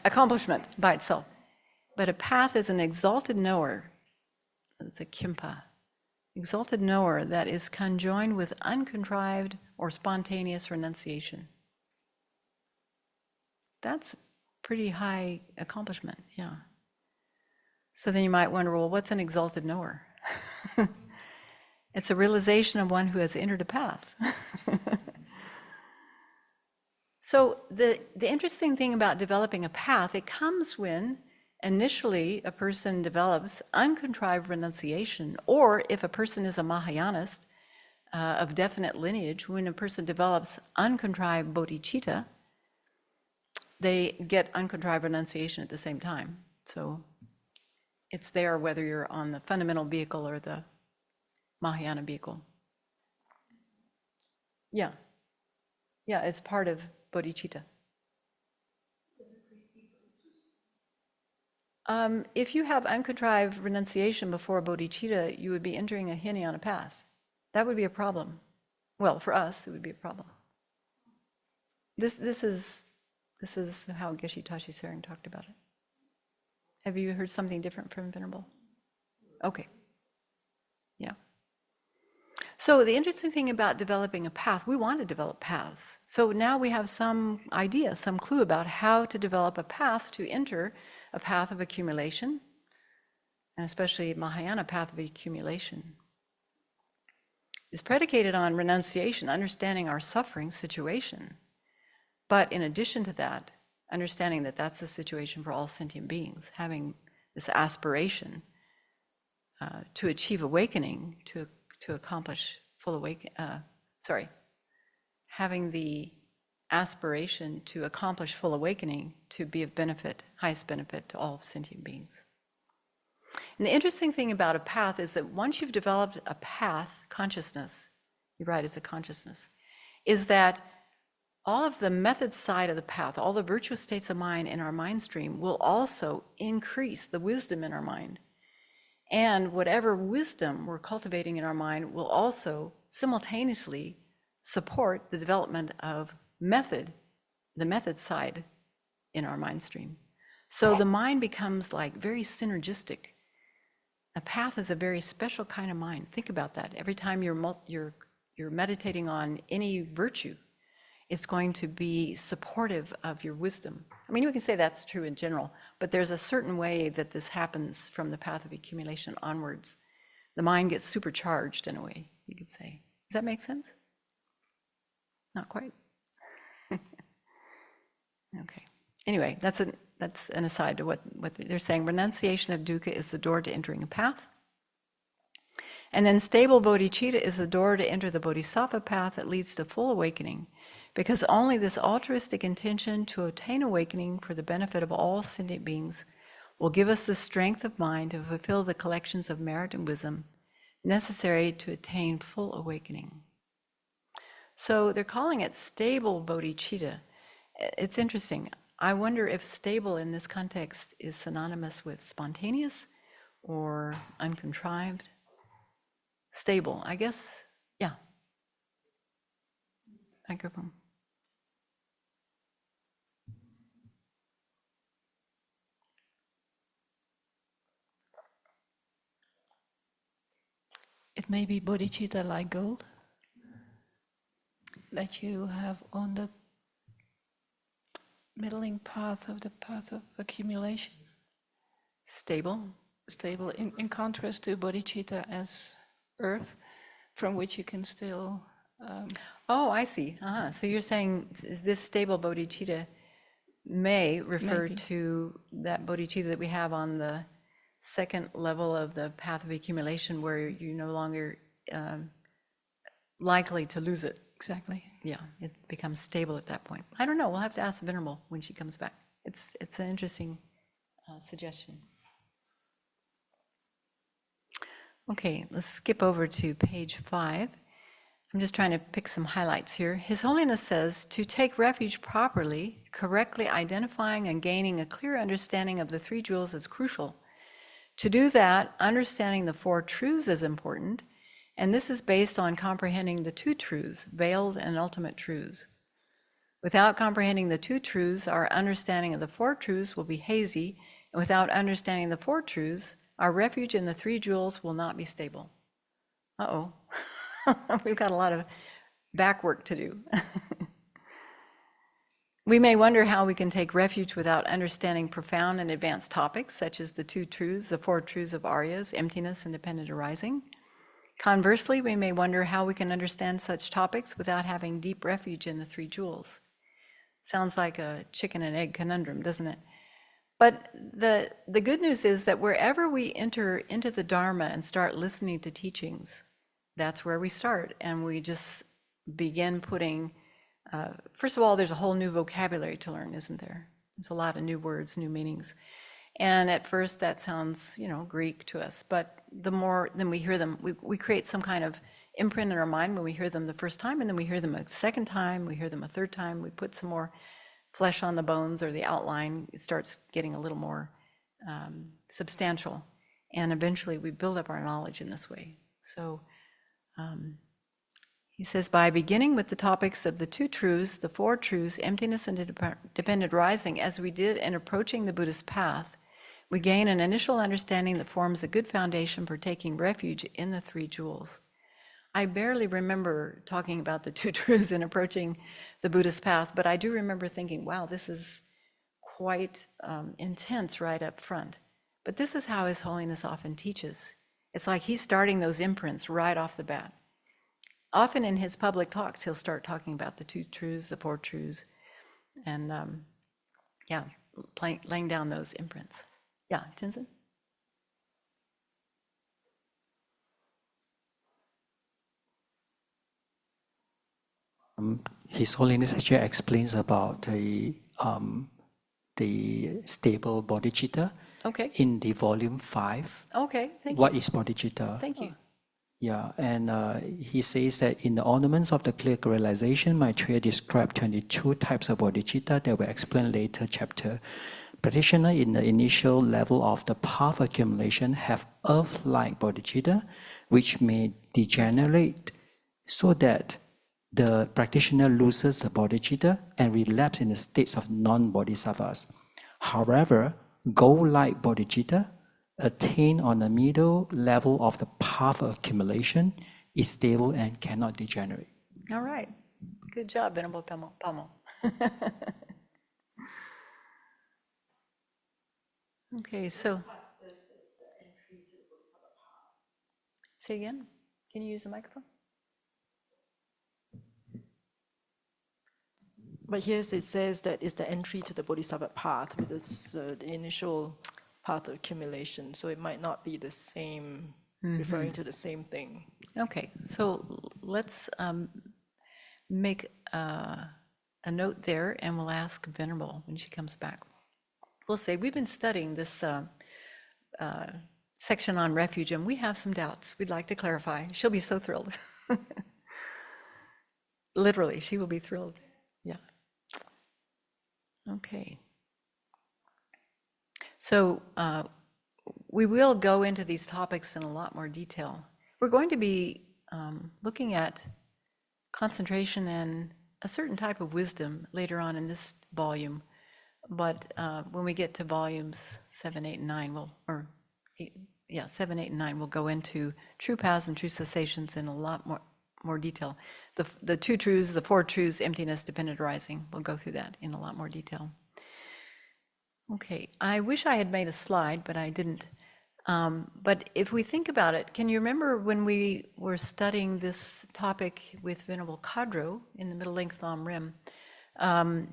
accomplishment by itself. But a path is an exalted knower, it's a kimpa, exalted knower that is conjoined with uncontrived or spontaneous renunciation. That's pretty high accomplishment, yeah. So then you might wonder, well, what's an exalted knower? It's a realization of one who has entered a path. So the interesting thing about developing a path, it comes when initially a person develops uncontrived renunciation, or if a person is a Mahayanist of definite lineage, when a person develops uncontrived bodhicitta, they get uncontrived renunciation at the same time. So it's there whether you're on the fundamental vehicle or the Mahayana vehicle. Yeah, it's part of bodhicitta. If you have uncontrived renunciation before bodhicitta, you would be entering a Hinayana path. That would be a problem. Well, for us, it would be a problem. This is how Geshe Tashi Tsering talked about it. Have you heard something different from Venerable? Okay. Yeah. So the interesting thing about developing a path, we want to develop paths. So now we have some idea, some clue about how to develop a path to enter a path of accumulation, and especially Mahayana path of accumulation. Is predicated on renunciation, understanding our suffering situation. But in addition to that, understanding that that's the situation for all sentient beings, having this aspiration to achieve awakening, to accomplish full awakening, having the aspiration to accomplish full awakening to be of benefit, highest benefit to all sentient beings. And the interesting thing about a path is that once you've developed a path, consciousness, you're right, it's a consciousness, is that all of the method side of the path, all the virtuous states of mind in our mind stream will also increase the wisdom in our mind. And whatever wisdom we're cultivating in our mind will also simultaneously support the development of method, the method side in our mind stream. So the mind becomes like very synergistic. A path is a very special kind of mind. Think about that. Every time you're meditating on any virtue, it's going to be supportive of your wisdom. I mean, we can say that's true in general, but there's a certain way that this happens from the path of accumulation onwards. The mind gets supercharged in a way, you could say. Does that make sense? Not quite. Okay. Anyway, that's an aside to what they're saying. Renunciation of dukkha is the door to entering a path. And then stable bodhicitta is the door to enter the bodhisattva path that leads to full awakening, because only this altruistic intention to attain awakening for the benefit of all sentient beings will give us the strength of mind to fulfill the collections of merit and wisdom necessary to attain full awakening. So they're calling it stable bodhicitta. It's interesting. I wonder if stable in this context is synonymous with spontaneous or uncontrived. Stable, I guess, yeah. Microphone. It may be bodhicitta like gold that you have on the middling path of accumulation. Stable. Stable in contrast to bodhicitta as earth, from which you can still. Oh, I see. So you're saying this stable bodhicitta may refer Maybe. to that bodhicitta that we have on the second level of the path of accumulation, where you're no longer likely to lose it. Exactly. Yeah, it becomes stable at that point. I don't know. We'll have to ask Venerable when she comes back. It's an interesting suggestion. Okay, let's skip over to page 5. I'm just trying to pick some highlights here. His Holiness says, to take refuge properly, correctly identifying and gaining a clear understanding of the three jewels is crucial. To do that, understanding the four truths is important, and this is based on comprehending the two truths, veiled and ultimate truths. Without comprehending the two truths, our understanding of the four truths will be hazy, and without understanding the four truths, our refuge in the three jewels will not be stable. Uh-oh. We've got a lot of back work to do. We may wonder how we can take refuge without understanding profound and advanced topics, such as the two truths, the four truths of Aryas, emptiness and dependent arising. Conversely, we may wonder how we can understand such topics without having deep refuge in the three jewels. Sounds like a chicken and egg conundrum, doesn't it? But the good news is that wherever we enter into the Dharma and start listening to teachings, that's where we start. And we just begin putting, first of all, there's a whole new vocabulary to learn, isn't there? There's a lot of new words, new meanings. And at first that sounds, Greek to us, but the more then we hear them, we create some kind of imprint in our mind when we hear them the first time, and then we hear them a second time, we hear them a third time, we put some more flesh on the bones or the outline, it starts getting a little more substantial. And eventually we build up our knowledge in this way. So he says, by beginning with the topics of the two truths, the four truths, emptiness and dependent rising, as we did in approaching the Buddhist path, we gain an initial understanding that forms a good foundation for taking refuge in the three jewels. I barely remember talking about the two truths in approaching the Buddhist path, but I do remember thinking, wow, this is quite intense right up front. But this is how His Holiness often teaches. It's like he's starting those imprints right off the bat. Often in his public talks, he'll start talking about the two truths, the four truths, and laying down those imprints. Yeah, Tenzin? His Holiness actually explains about the stable bodhicitta in the volume 5. Okay, thank you. What is bodhicitta? Thank you. Yeah, and he says that in the Ornaments of the Clear Realization, Maitreya described 22 types of bodhicitta that were explained later chapter. Practitioners in the initial level of the path accumulation have earth-like bodhicitta, which may degenerate so that the practitioner loses the bodhicitta and relapse in the states of non-bodhisattvas. However, gold-like bodhicitta attained on the middle level of the path of accumulation is stable and cannot degenerate. All right. Good job, Venerable Pamo. Okay, so. Say again? Can you use the microphone? But here it says that it's the entry to the Bodhisattva path with this, the initial path of accumulation. So it might not be the same referring to the same thing. Okay, so let's make a note there, and we'll ask Venerable when she comes back. We'll say, we've been studying this section on refuge, and we have some doubts we'd like to clarify. She'll be so thrilled. Literally, she will be thrilled. Yeah. Okay. So we will go into these topics in a lot more detail. We're going to be looking at concentration and a certain type of wisdom later on in this volume. But when we get to volumes 7, 8, and 9, 7, 8, and 9, we'll go into true paths and true cessations in a lot more detail. The two truths, the four truths, emptiness, dependent arising, we'll go through that in a lot more detail. Okay, I wish I had made a slide, but I didn't. But if we think about it, can you remember when we were studying this topic with Venerable Chodron in the Middle Length Lam Rim?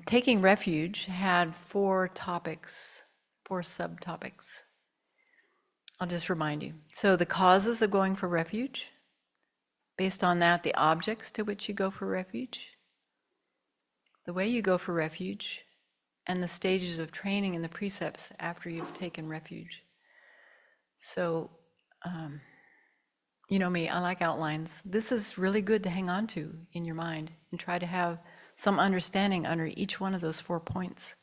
Taking refuge had 4 topics, 4 subtopics. I'll just remind you. So the causes of going for refuge, based on that, the objects to which you go for refuge, the way you go for refuge, and the stages of training and the precepts after you've taken refuge. So, you know me, I like outlines. This is really good to hang on to in your mind and try to have some understanding under each one of those 4 points.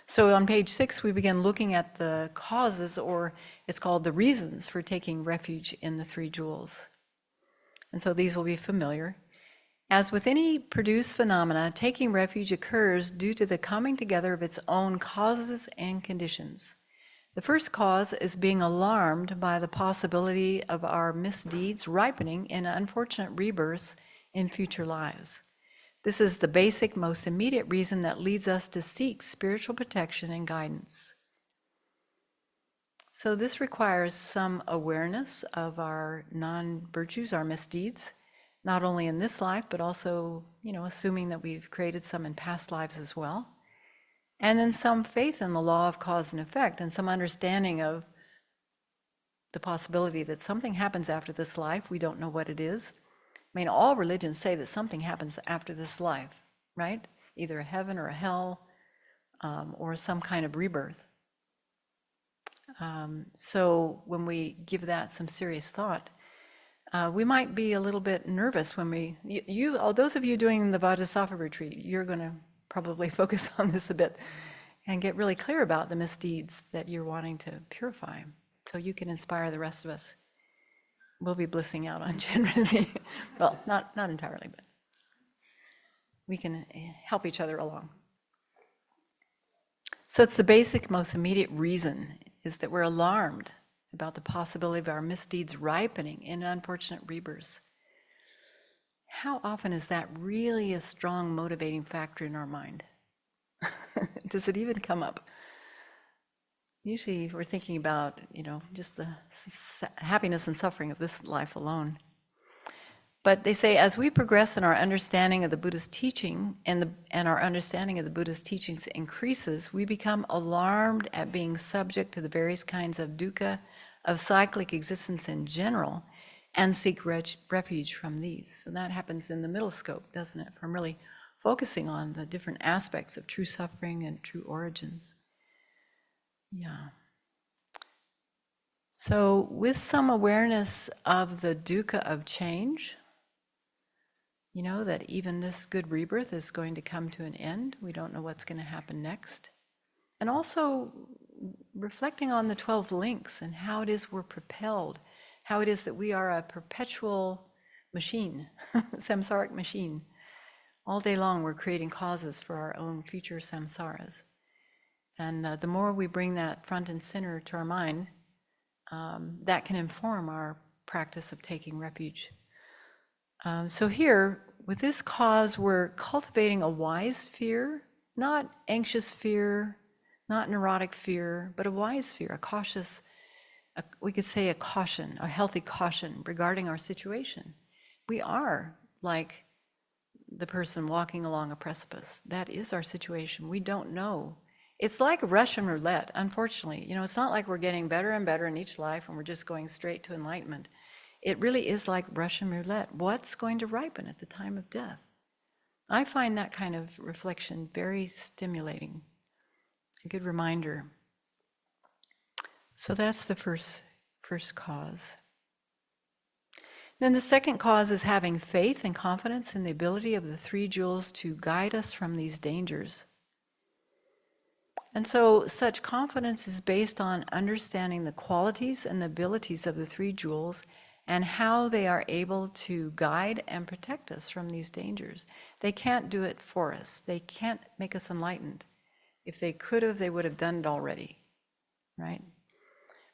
So on page 6, we begin looking at the causes, or it's called the reasons for taking refuge in the 3 jewels. And so these will be familiar. As with any produced phenomena, taking refuge occurs due to the coming together of its own causes and conditions. The first cause is being alarmed by the possibility of our misdeeds ripening in unfortunate rebirths in future lives. This is the basic, most immediate reason that leads us to seek spiritual protection and guidance. So this requires some awareness of our non-virtues, our misdeeds, not only in this life, but also, assuming that we've created some in past lives as well. And then some faith in the law of cause and effect, and some understanding of the possibility that something happens after this life. We don't know what it is. I mean, all religions say that something happens after this life, right? Either a heaven or a hell, or some kind of rebirth. So when we give that some serious thought, we might be a little bit nervous when those of you doing the Vajrasattva retreat, you're going to probably focus on this a bit and get really clear about the misdeeds that you're wanting to purify, so you can inspire the rest of us. We'll be blissing out on generosity. Well, not entirely, but we can help each other along. So it's the basic, most immediate reason is that we're alarmed about the possibility of our misdeeds ripening in unfortunate rebirths. How often is that really a strong motivating factor in our mind? Does it even come up? Usually we're thinking about, just the happiness and suffering of this life alone. But they say, as we progress in our understanding of the Buddha's teaching, and our understanding of the Buddha's teachings increases, we become alarmed at being subject to the various kinds of dukkha, of cyclic existence in general, and seek refuge from these. So that happens in the middle scope, doesn't it? From really focusing on the different aspects of true suffering and true origins. Yeah. So with some awareness of the dukkha of change, that even this good rebirth is going to come to an end. We don't know what's going to happen next. And also reflecting on the 12 links and how it is we're propelled, how it is that we are a perpetual machine, samsaric machine. All day long we're creating causes for our own future samsaras. And the more we bring that front and center to our mind, that can inform our practice of taking refuge. So here, with this cause, we're cultivating a wise fear, not anxious fear, not neurotic fear, but a wise fear, a cautious, we could say a caution, a healthy caution regarding our situation. We are like the person walking along a precipice. That is our situation. We don't know It's like Russian roulette, unfortunately. It's not like we're getting better and better in each life and we're just going straight to enlightenment. It really is like Russian roulette. What's going to ripen at the time of death? I find that kind of reflection very stimulating, a good reminder. So that's the first cause. Then the second cause is having faith and confidence in the ability of the three jewels to guide us from these dangers. And so such confidence is based on understanding the qualities and the abilities of the three jewels and how they are able to guide and protect us from these dangers. They can't do it for us. They can't make us enlightened. If they could have, they would have done it already, right?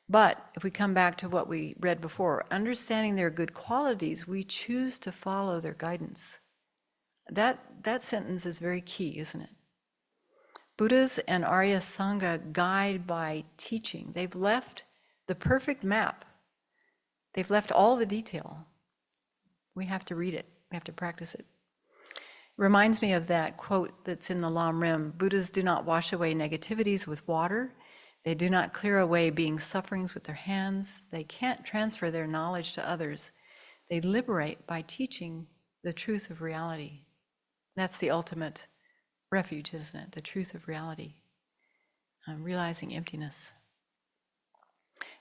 But if we come back to what we read before, understanding their good qualities, we choose to follow their guidance. That sentence is very key, isn't it? Buddhas and Arya Sangha guide by teaching. They've left the perfect map. They've left all the detail. We have to read it. We have to practice it. Reminds me of that quote that's in the Lam Rim. Buddhas do not wash away negativities with water. They do not clear away being sufferings with their hands. They can't transfer their knowledge to others. They liberate by teaching the truth of reality. That's the ultimate refuge, isn't it? The truth of reality. Realizing emptiness.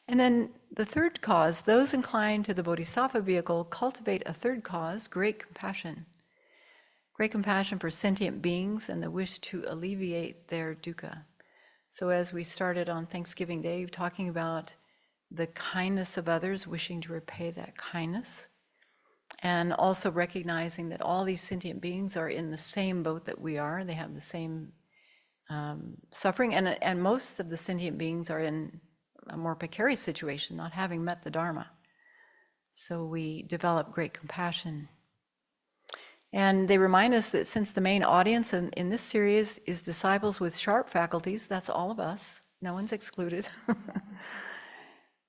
And then the third cause, those inclined to the Bodhisattva vehicle cultivate a third cause, great compassion. Great compassion for sentient beings and the wish to alleviate their dukkha. So as we started on Thanksgiving Day, talking about the kindness of others, wishing to repay that kindness, and also recognizing that all these sentient beings are in the same boat that we are. They have the same suffering, and most of the sentient beings are in a more precarious situation, not having met the Dharma. So we develop great compassion. And they remind us that since the main audience in this series is disciples with sharp faculties, that's all of us, no one's excluded.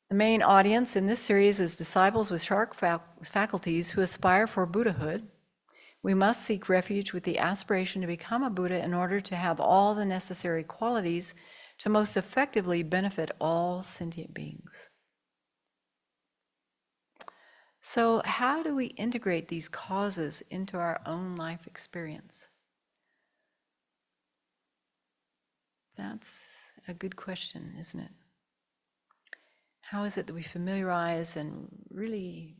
The main audience in this series is disciples with sharp faculties who aspire for Buddhahood. We must seek refuge with the aspiration to become a Buddha in order to have all the necessary qualities to most effectively benefit all sentient beings. So how do we integrate these causes into our own life experience? That's a good question, isn't it? How is it that we familiarize and really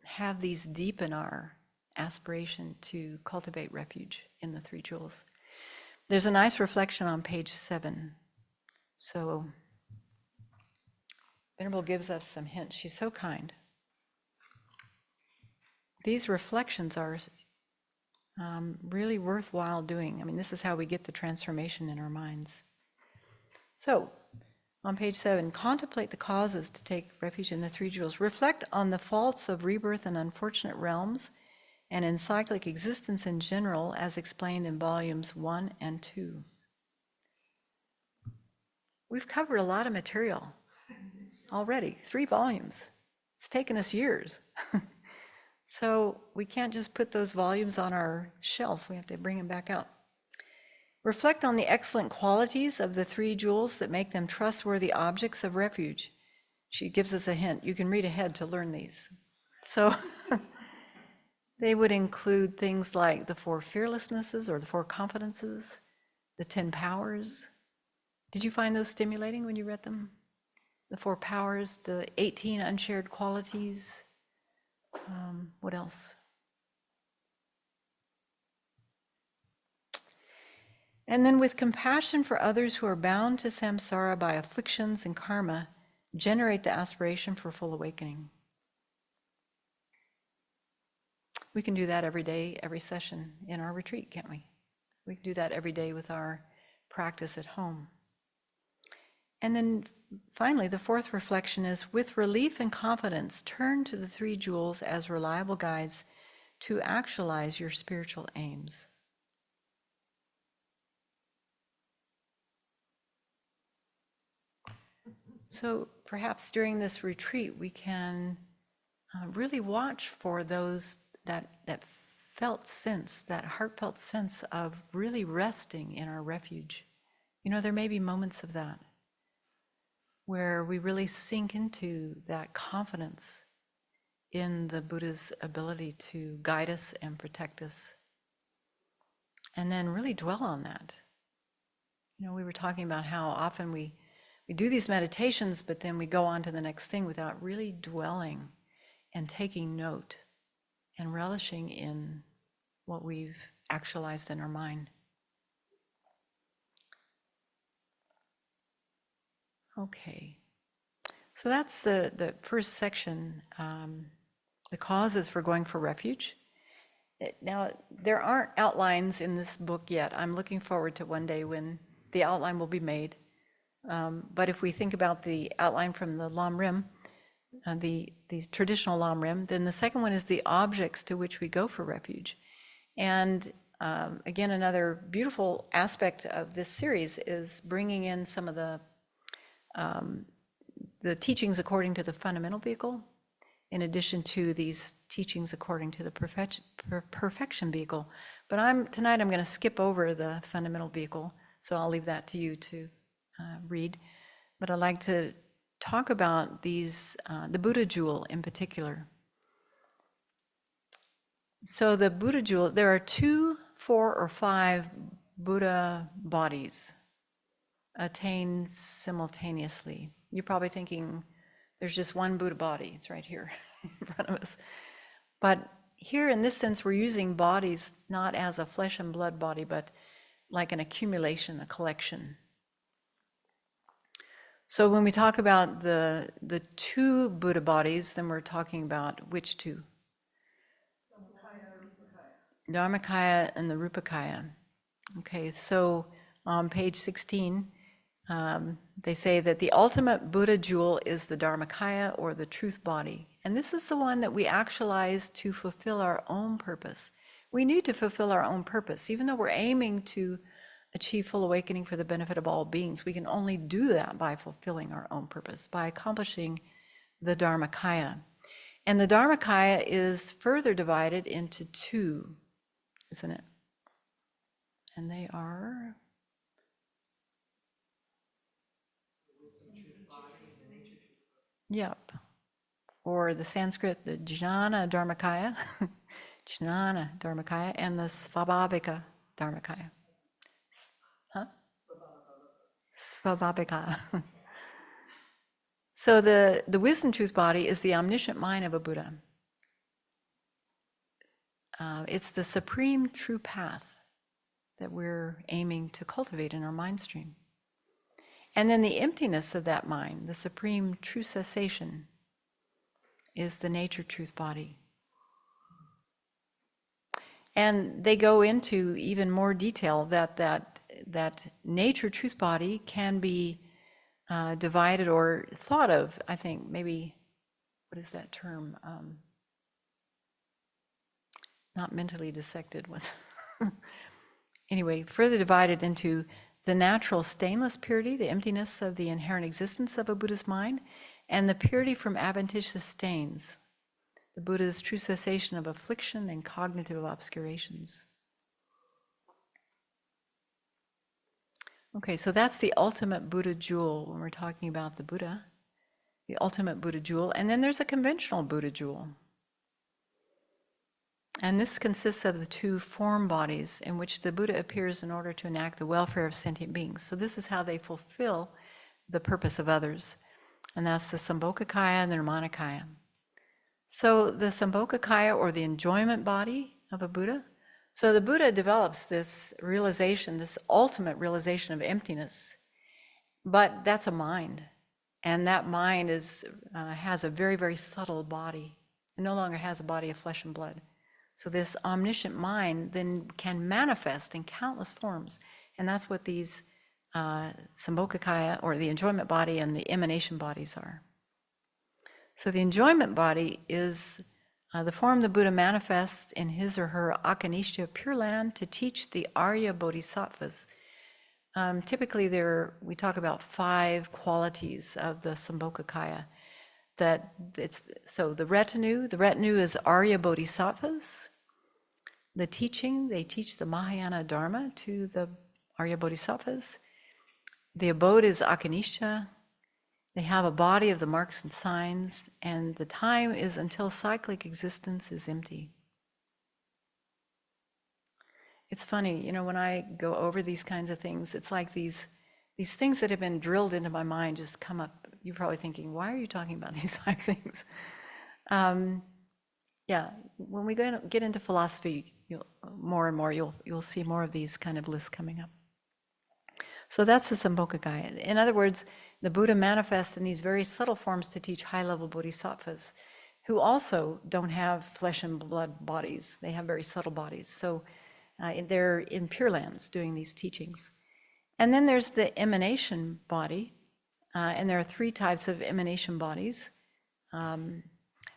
have these deepen our aspiration to cultivate refuge in the three jewels? There's a nice reflection on page 7. So Venerable gives us some hints. She's so kind. These reflections are really worthwhile doing. I mean, this is how we get the transformation in our minds. So, on page 7, contemplate the causes to take refuge in the three jewels. Reflect on the faults of rebirth in unfortunate realms and in cyclic existence in general, as explained in volumes 1 and 2. We've covered a lot of material already, 3 volumes. It's taken us years. So we can't just put those volumes on our shelf. We have to bring them back out. Reflect on the excellent qualities of the three jewels that make them trustworthy objects of refuge. She gives us a hint. You can read ahead to learn these. So they would include things like the 4 fearlessnesses or the 4 confidences, the 10 powers. Did you find those stimulating when you read them? The 4 powers, the 18 unshared qualities. What else? And then with compassion for others who are bound to samsara by afflictions and karma, generate the aspiration for full awakening. We can do that every day, every session in our retreat, can't we? We can do that every day with our practice at home. And then finally, the 4th reflection is, with relief and confidence, turn to the three jewels as reliable guides to actualize your spiritual aims. So perhaps during this retreat, we can really watch for those that felt sense, that heartfelt sense of really resting in our refuge, there may be moments of that where we really sink into that confidence in the Buddha's ability to guide us and protect us, and then really dwell on that. We were talking about how often we do these meditations, but then we go on to the next thing without really dwelling and taking note and relishing in what we've actualized in our mind. Okay, so that's the first section, the causes for going for refuge. Now, there aren't outlines in this book yet. I'm looking forward to one day when the outline will be made. But if we think about the outline from the Lam Rim, the traditional Lam Rim, then the second one is the objects to which we go for refuge. And again, another beautiful aspect of this series is bringing in some of the teachings according to the fundamental vehicle, in addition to these teachings according to the perfection vehicle. But tonight I'm going to skip over the fundamental vehicle, so I'll leave that to you to read. But I'd like to talk about these, the Buddha jewel in particular. So the Buddha jewel, there are 2, 4, or 5 Buddha bodies attained simultaneously. You're probably thinking there's just one Buddha body. It's right here in front of us. But here in this sense, we're using bodies not as a flesh and blood body, but like an accumulation, a collection. So when we talk about the 2 Buddha bodies, then we're talking about which 2? Dharmakaya and the Rupakaya. Okay, so on page 16, they say that the ultimate Buddha jewel is the Dharmakaya, or the truth body. And this is the one that we actualize to fulfill our own purpose. We need to fulfill our own purpose. Even though we're aiming to achieve full awakening for the benefit of all beings, we can only do that by fulfilling our own purpose, by accomplishing the Dharmakaya. And the Dharmakaya is further divided into 2, isn't it? And they are... Yep. Or the Sanskrit, the Jnana Dharmakaya, Jnana Dharmakaya, and the Svabhavika Dharmakaya. Huh? Svabhavika. So the wisdom truth body is the omniscient mind of a Buddha. It's the supreme true path that we're aiming to cultivate in our mind stream. And then the emptiness of that mind, the supreme true cessation, is the nature truth body. And they go into even more detail that nature truth body can be divided or thought of, I think, maybe, what is that term? Not mentally dissected. Anyway, further divided into the natural stainless purity, the emptiness of the inherent existence of a Buddha's mind, and the purity from adventitious stains, the Buddha's true cessation of affliction and cognitive obscurations. Okay, so that's the ultimate Buddha jewel when we're talking about the Buddha, the ultimate Buddha jewel. And then there's a conventional Buddha jewel. And this consists of the 2 form bodies in which the Buddha appears in order to enact the welfare of sentient beings. So this is how they fulfill the purpose of others. And that's the Sambhogakaya and the Nirmanakaya. So the Sambhogakaya, or the enjoyment body of a Buddha. So the Buddha develops this realization, this ultimate realization of emptiness. But that's a mind. And that mind has a very, very subtle body. It no longer has a body of flesh and blood. So this omniscient mind then can manifest in countless forms. And that's what these Sambhogakaya, or the enjoyment body, and the emanation bodies are. So the enjoyment body is the form the Buddha manifests in his or her Akanishtha Pure Land to teach the Arya Bodhisattvas. Typically we talk about 5 qualities of the Sambhogakaya. So the retinue is Arya Bodhisattvas. The teaching, they teach the Mahayana Dharma to the Arya Bodhisattvas. the abode is akanisha. They have a body of the marks and signs, and the time is until cyclic existence is empty. It's funny, you know, when I go over these kinds of things, it's like these things that have been drilled into my mind just come up. You're probably thinking, why are you talking about these 5 things? Yeah, when we get into philosophy, more and more, you'll see more of these kind of lists coming up. So that's the Sambhogakaya. In other words, the Buddha manifests in these very subtle forms to teach high-level bodhisattvas who also don't have flesh and blood bodies. They have very subtle bodies. So they're in Pure Lands doing these teachings. And then there's the emanation body, and there are 3 types of emanation bodies.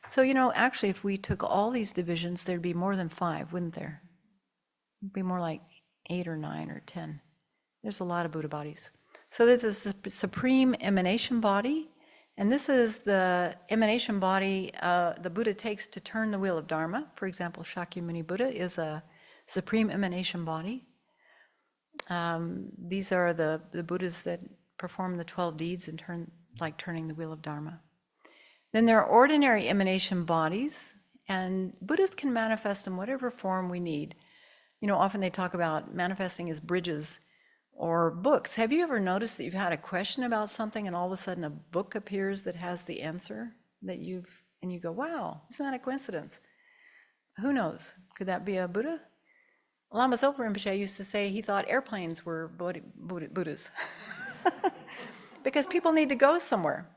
So, you know, actually, if we took all these divisions, there'd be more than 5, wouldn't there? It'd be more like 8 or 9 or 10. There's a lot of Buddha bodies. So there's a supreme emanation body, and this is the emanation body the Buddha takes to turn the wheel of Dharma. For example, Shakyamuni Buddha is a supreme emanation body. These are the Buddhas that perform the 12 deeds and turning the wheel of Dharma. Then there are ordinary emanation bodies, and Buddhas can manifest in whatever form we need. You know, often they talk about manifesting as bridges or books. Have you ever noticed that you've had a question about something and all of a sudden a book appears that has the answer and you go, wow, isn't that a coincidence? Who knows? Could that be a Buddha? Lama Zopa Rinpoche used to say he thought airplanes were Buddhas because people need to go somewhere.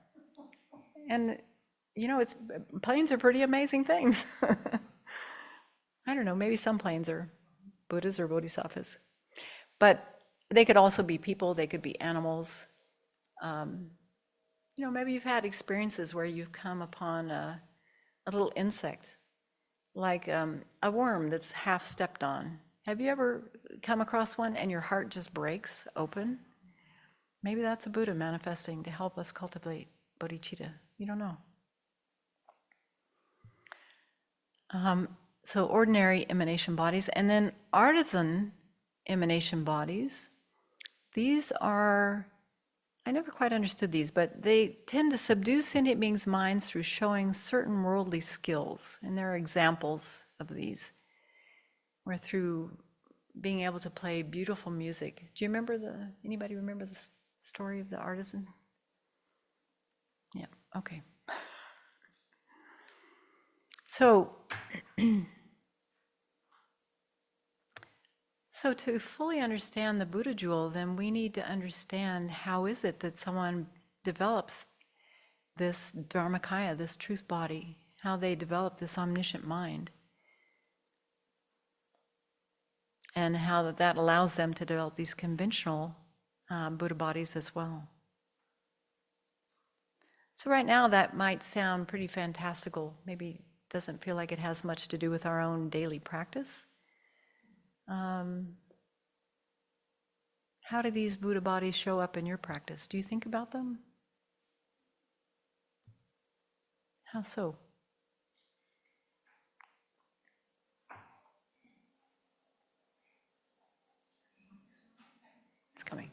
And, you know, planes are pretty amazing things. I don't know, maybe some planes are Buddhas or bodhisattvas. But they could also be people, they could be animals. You know, maybe you've had experiences where you've come upon a little insect, like a worm that's half stepped on. Have you ever come across one and your heart just breaks open? Maybe that's a Buddha manifesting to help us cultivate bodhicitta. You don't know. So ordinary emanation bodies, and then artisan emanation bodies. These are, I never quite understood these, but they tend to subdue sentient beings' minds through showing certain worldly skills. And there are examples of these, where through being able to play beautiful music. Do you remember anybody remember the story of the artisan? Yeah, okay. So, so to fully understand the Buddha jewel, then we need to understand how is it that someone develops this Dharmakaya, this truth body, how they develop this omniscient mind, and how that allows them to develop these conventional Buddha bodies as well. So right now that might sound pretty fantastical, maybe doesn't feel like it has much to do with our own daily practice. How do these Buddha bodies show up in your practice? Do you think about them? How so? It's coming.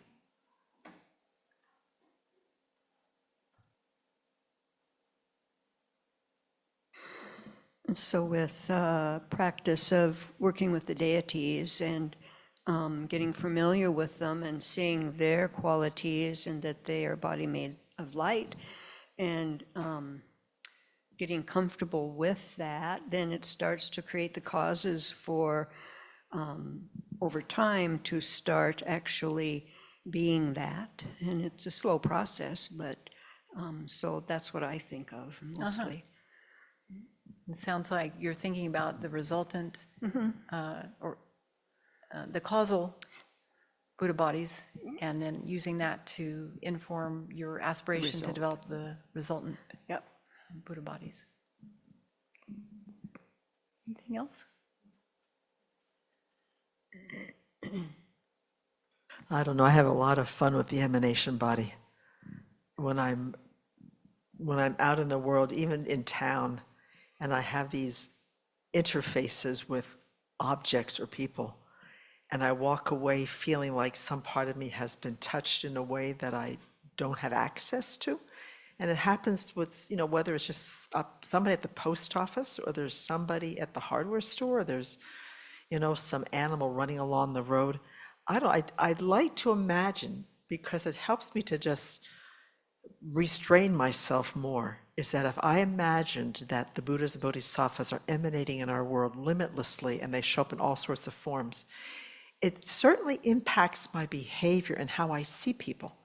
So with practice of working with the deities and getting familiar with them and seeing their qualities and that they are body made of light, and getting comfortable with that, then it starts to create the causes for over time to start actually being that. And it's a slow process, but so that's what I think of mostly. It sounds like you're thinking about the resultant or the causal Buddha bodies, and then using that to inform your aspiration to develop the resultant Buddha bodies. Anything else? I don't know. I have a lot of fun with the emanation body. When I'm out in the world, even in town, and I have these interfaces with objects or people, and I walk away feeling like some part of me has been touched in a way that I don't have access to. And it happens with, whether it's just somebody at the post office, or there's somebody at the hardware store, or there's, some animal running along the road. I'd like to imagine, because it helps me to just restrain myself more, is that if I imagined that the Buddhas and Bodhisattvas are emanating in our world limitlessly and they show up in all sorts of forms, it certainly impacts my behavior and how I see people.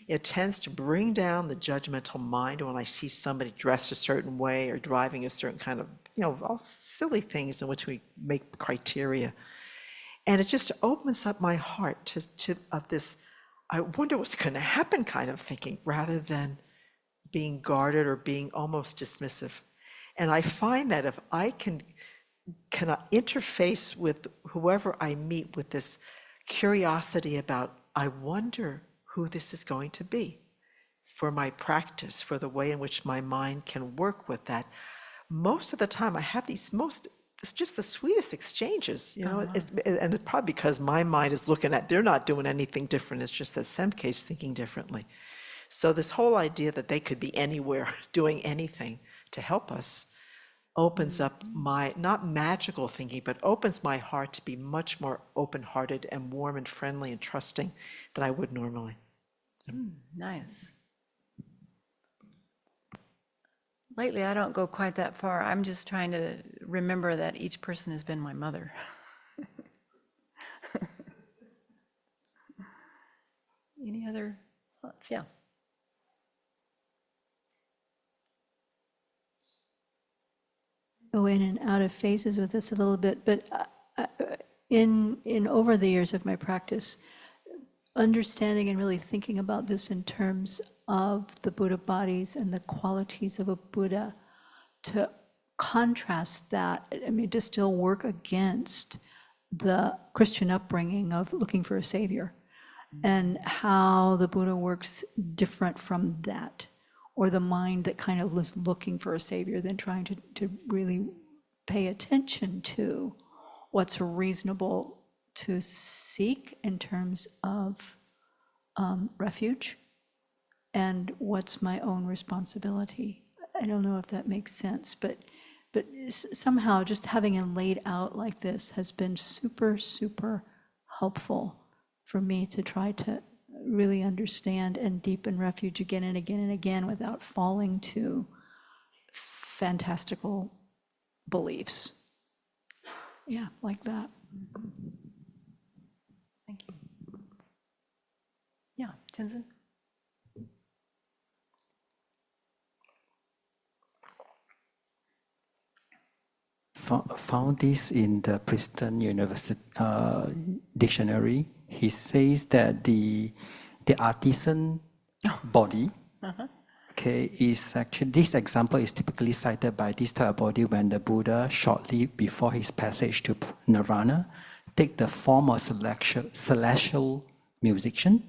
It tends to bring down the judgmental mind when I see somebody dressed a certain way or driving a certain kind of, all silly things in which we make criteria. And it just opens up my heart to this, I wonder what's going to happen kind of thinking, rather than being guarded or being almost dismissive. And I find that if I can interface with whoever I meet with this curiosity about, I wonder who this is going to be for my practice, for the way in which my mind can work with that, most of the time I have it's just the sweetest exchanges, and it's probably because my mind is looking at, they're not doing anything different, it's just that Semke's thinking differently. So this whole idea that they could be anywhere doing anything to help us opens up my, not magical thinking, but opens my heart to be much more open-hearted and warm and friendly and trusting than I would normally. Nice. Lately, I don't go quite that far. I'm just trying to remember that each person has been my mother. Any other thoughts? Yeah. Go in and out of phases with this a little bit, but in over the years of my practice, understanding and really thinking about this in terms of the Buddha bodies and the qualities of a Buddha, to contrast that, to still work against the Christian upbringing of looking for a savior, and how the Buddha works different from that, or the mind that kind of was looking for a savior, than trying to really pay attention to what's reasonable to seek in terms of refuge, and what's my own responsibility. I don't know if that makes sense, but somehow just having it laid out like this has been super, super helpful for me to try to really understand and deepen refuge again and again and again without falling to fantastical beliefs. Yeah, like that. Thank you. Yeah, Tenzin? Found this in the Princeton University dictionary. He says that the artisan body, okay, is actually, this example is typically cited by this type of body when the Buddha, shortly before his passage to Nirvana, take the form of celestial musician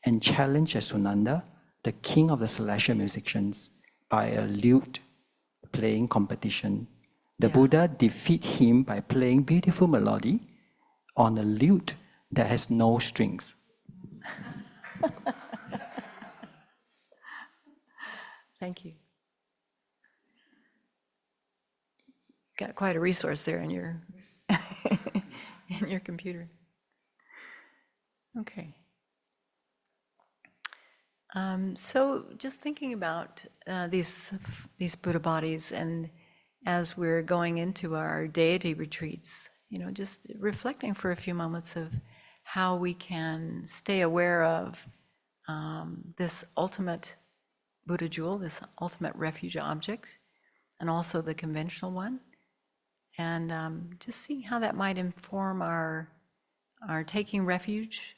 and challenge Sunanda, the king of the celestial musicians, by a lute playing competition. The Buddha defeat him by playing beautiful melody on a lute that has no strings. Thank you. Got quite a resource there in your in your computer. Okay. So just thinking about these Buddha bodies, and as we're going into our deity retreats, just reflecting for a few moments of how we can stay aware of this ultimate Buddha jewel, this ultimate refuge object, and also the conventional one, and just seeing how that might inform our taking refuge,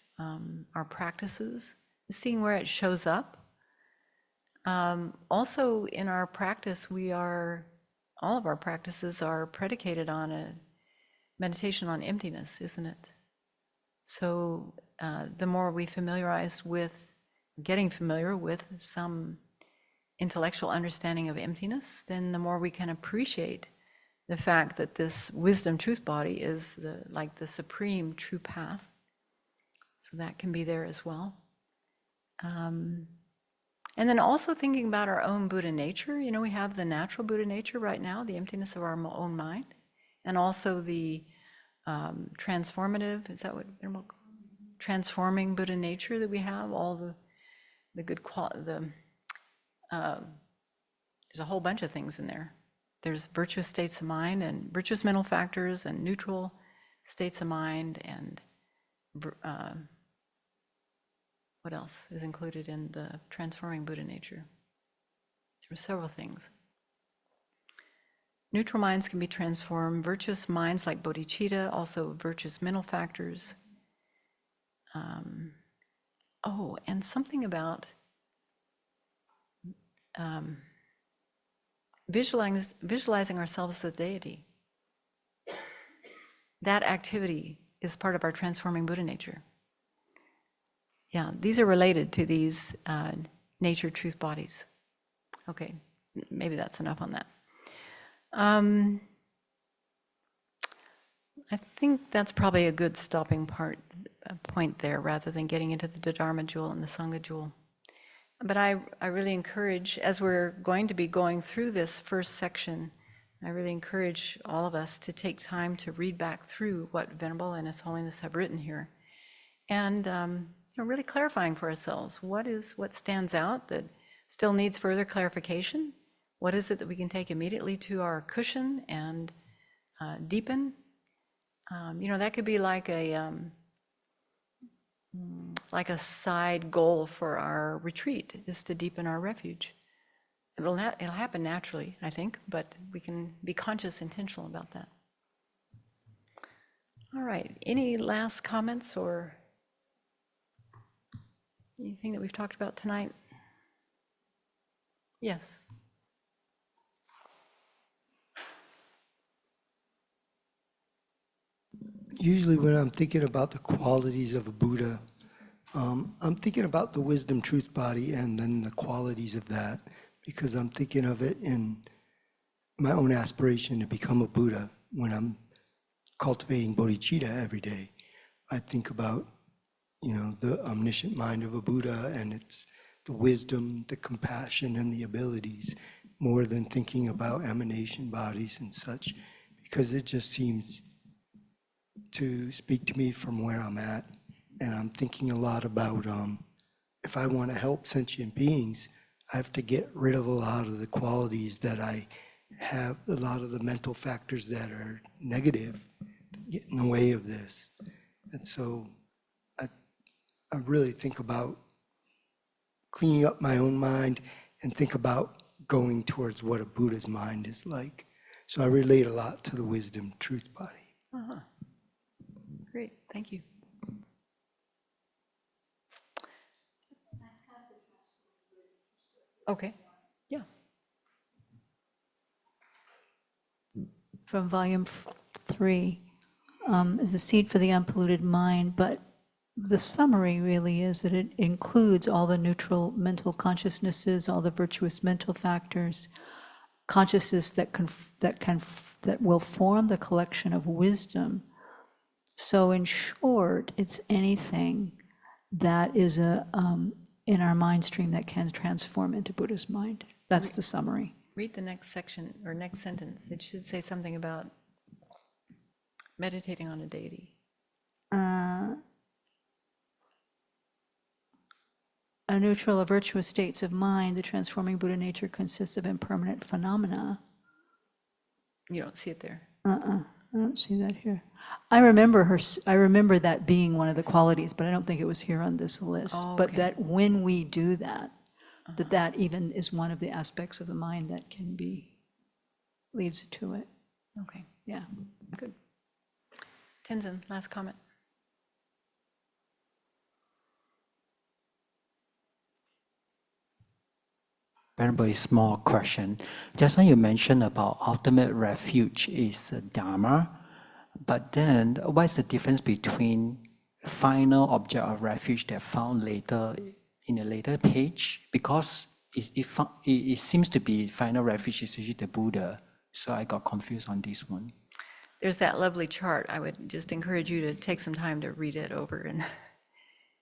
our practices, seeing where it shows up. Also in our practice, all of our practices are predicated on a meditation on emptiness, isn't it? So the more we getting familiar with some intellectual understanding of emptiness, then the more we can appreciate the fact that this wisdom truth body is like the supreme true path. So that can be there as well. And then also thinking about our own Buddha nature. You know, we have the natural Buddha nature right now, the emptiness of our own mind, and also the transformative, is that what transforming Buddha nature that we have, all the good there's a whole bunch of things in there. There's virtuous states of mind and virtuous mental factors and neutral states of mind, and what else is included in the transforming Buddha nature? There are several things. Neutral minds can be transformed. Virtuous minds like bodhicitta, also virtuous mental factors. And something about visualizing ourselves as a deity. That activity is part of our transforming Buddha nature. Yeah, these are related to these nature truth bodies. Okay, maybe that's enough on that. I think that's probably a good stopping point there, rather than getting into the Dharma jewel and the Sangha jewel. But I really encourage, as we're going to be going through this first section, I really encourage all of us to take time to read back through what Venerable and His Holiness have written here, and really clarifying for ourselves what stands out that still needs further clarification. What is it that we can take immediately to our cushion and deepen? That could be like a side goal for our retreat, is to deepen our refuge. It'll happen naturally, I think, but we can be conscious, intentional about that. All right, any last comments or anything that we've talked about tonight? Yes. Usually when I'm thinking about the qualities of a Buddha, I'm thinking about the wisdom truth body and then the qualities of that, because I'm thinking of it in my own aspiration to become a Buddha. When I'm cultivating bodhicitta every day, I think about, the omniscient mind of a Buddha, and it's the wisdom, the compassion, and the abilities, more than thinking about emanation bodies and such, because it just seems to speak to me from where I'm at. And I'm thinking a lot about if I want to help sentient beings, I have to get rid of a lot of the qualities that I have, a lot of the mental factors that are negative that get in the way of this. And so I really think about cleaning up my own mind and think about going towards what a Buddha's mind is like. So I relate a lot to the wisdom truth body. Uh-huh. Great, thank you. Okay, yeah. From volume 3 is the seed for the unpolluted mind, but the summary really is that it includes all the neutral mental consciousnesses, all the virtuous mental factors, consciousness that will form the collection of wisdom. So in short, it's anything that is in our mind stream that can transform into Buddha's mind. That's the summary. Read the next section or next sentence. It should say something about meditating on a deity. A neutral or virtuous states of mind, the transforming Buddha nature consists of impermanent phenomena. You don't see it there. I don't see that here. I remember that being one of the qualities, but I don't think it was here on this list. Oh, But okay. that when we do that, that even is one of the aspects of the mind that leads to it. Okay, Yeah. good. Tenzin, last comment. Venerable, a small question. Just now you mentioned about ultimate refuge is Dharma, but then what's the difference between final object of refuge that found later in a later page? Because it seems to be final refuge is usually the Buddha, So I got confused on this one. There's that lovely chart. I would just encourage you to take some time to read it over and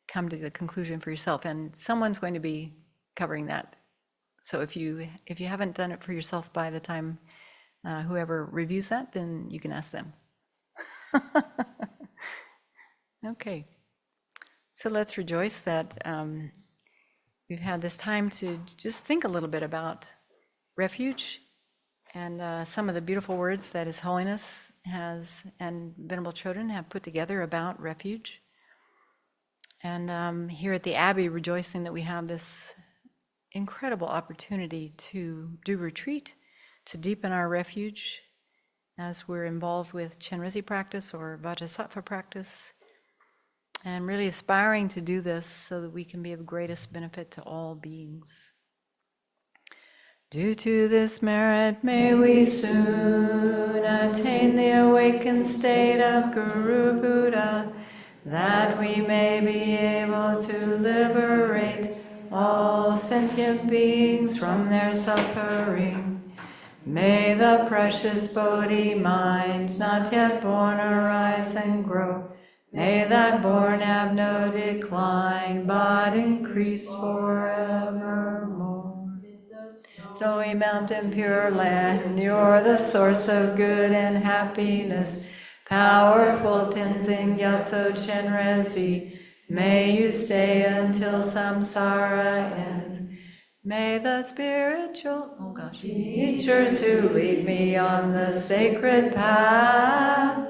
come to the conclusion for yourself. And someone's going to be covering that. So if you haven't done it for yourself by the time whoever reviews that, then you can ask them. Okay. So let's rejoice that we've had this time to just think a little bit about refuge and some of the beautiful words that His Holiness has and Venerable Chodron have put together about refuge. And here at the Abbey, rejoicing that we have this incredible opportunity to do retreat, to deepen our refuge as we're involved with Chenrezig practice or Vajrasattva practice, and really aspiring to do this so that we can be of greatest benefit to all beings. Due to this merit, may we soon attain the awakened state of Guru Buddha, that we may be able to liberate all sentient beings from their suffering. May the precious Bodhi mind not yet born arise and grow. May that born have no decline, but increase forevermore. Snowy mountain, pure land, you're the source of good and happiness. Powerful Tenzin Chenrezig, may you stay until samsara ends. May the spiritual teachers who lead me on the sacred path,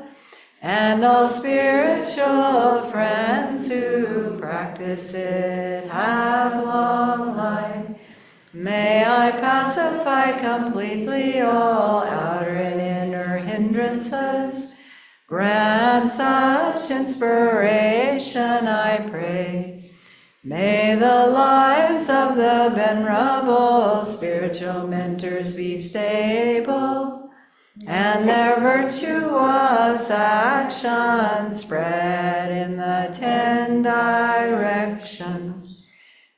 and all spiritual friends who practice it, have long life. May I pacify completely all outer and inner hindrances. Grant such inspiration, I pray. May the lives of the venerable spiritual mentors be stable, and their virtuous actions spread in the 10 directions.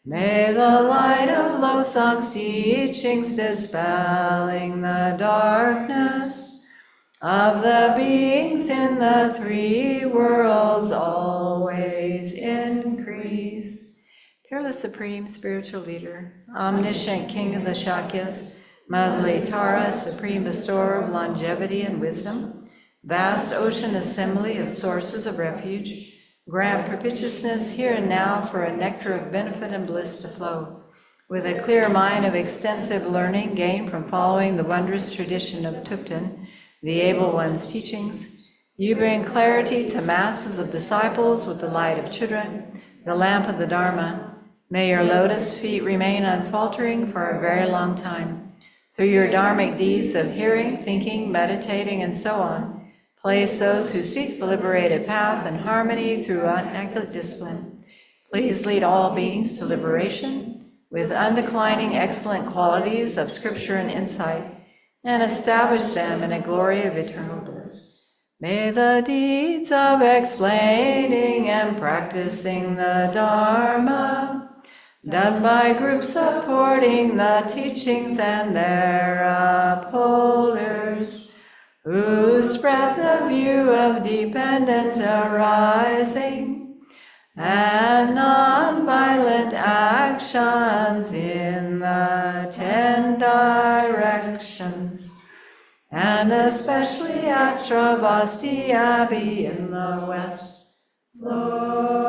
May the light of Losang's teachings dispelling the darkness of the beings in the 3 worlds always increase. Peerless Supreme Spiritual Leader, Omniscient King of the Shakyas, Motherly Tara, Supreme Bestower of longevity and wisdom, vast ocean assembly of sources of refuge, grant propitiousness here and now for a nectar of benefit and bliss to flow. With a clear mind of extensive learning gained from following the wondrous tradition of Thubten, the Able One's teachings, you bring clarity to masses of disciples with the light of Chodron, the lamp of the Dharma. May your lotus feet remain unfaltering for a very long time. Through your dharmic deeds of hearing, thinking, meditating, and so on, place those who seek the liberated path in harmony through immaculate discipline. Please lead all beings to liberation with undeclining excellent qualities of scripture and insight, and establish them in a glory of eternal bliss. May the deeds of explaining and practicing the Dharma, done by groups supporting the teachings and their upholders, who spread the view of dependent arising and non-violent actions in the 10 directions, and especially at Sravasti Abbey in the West. Lord,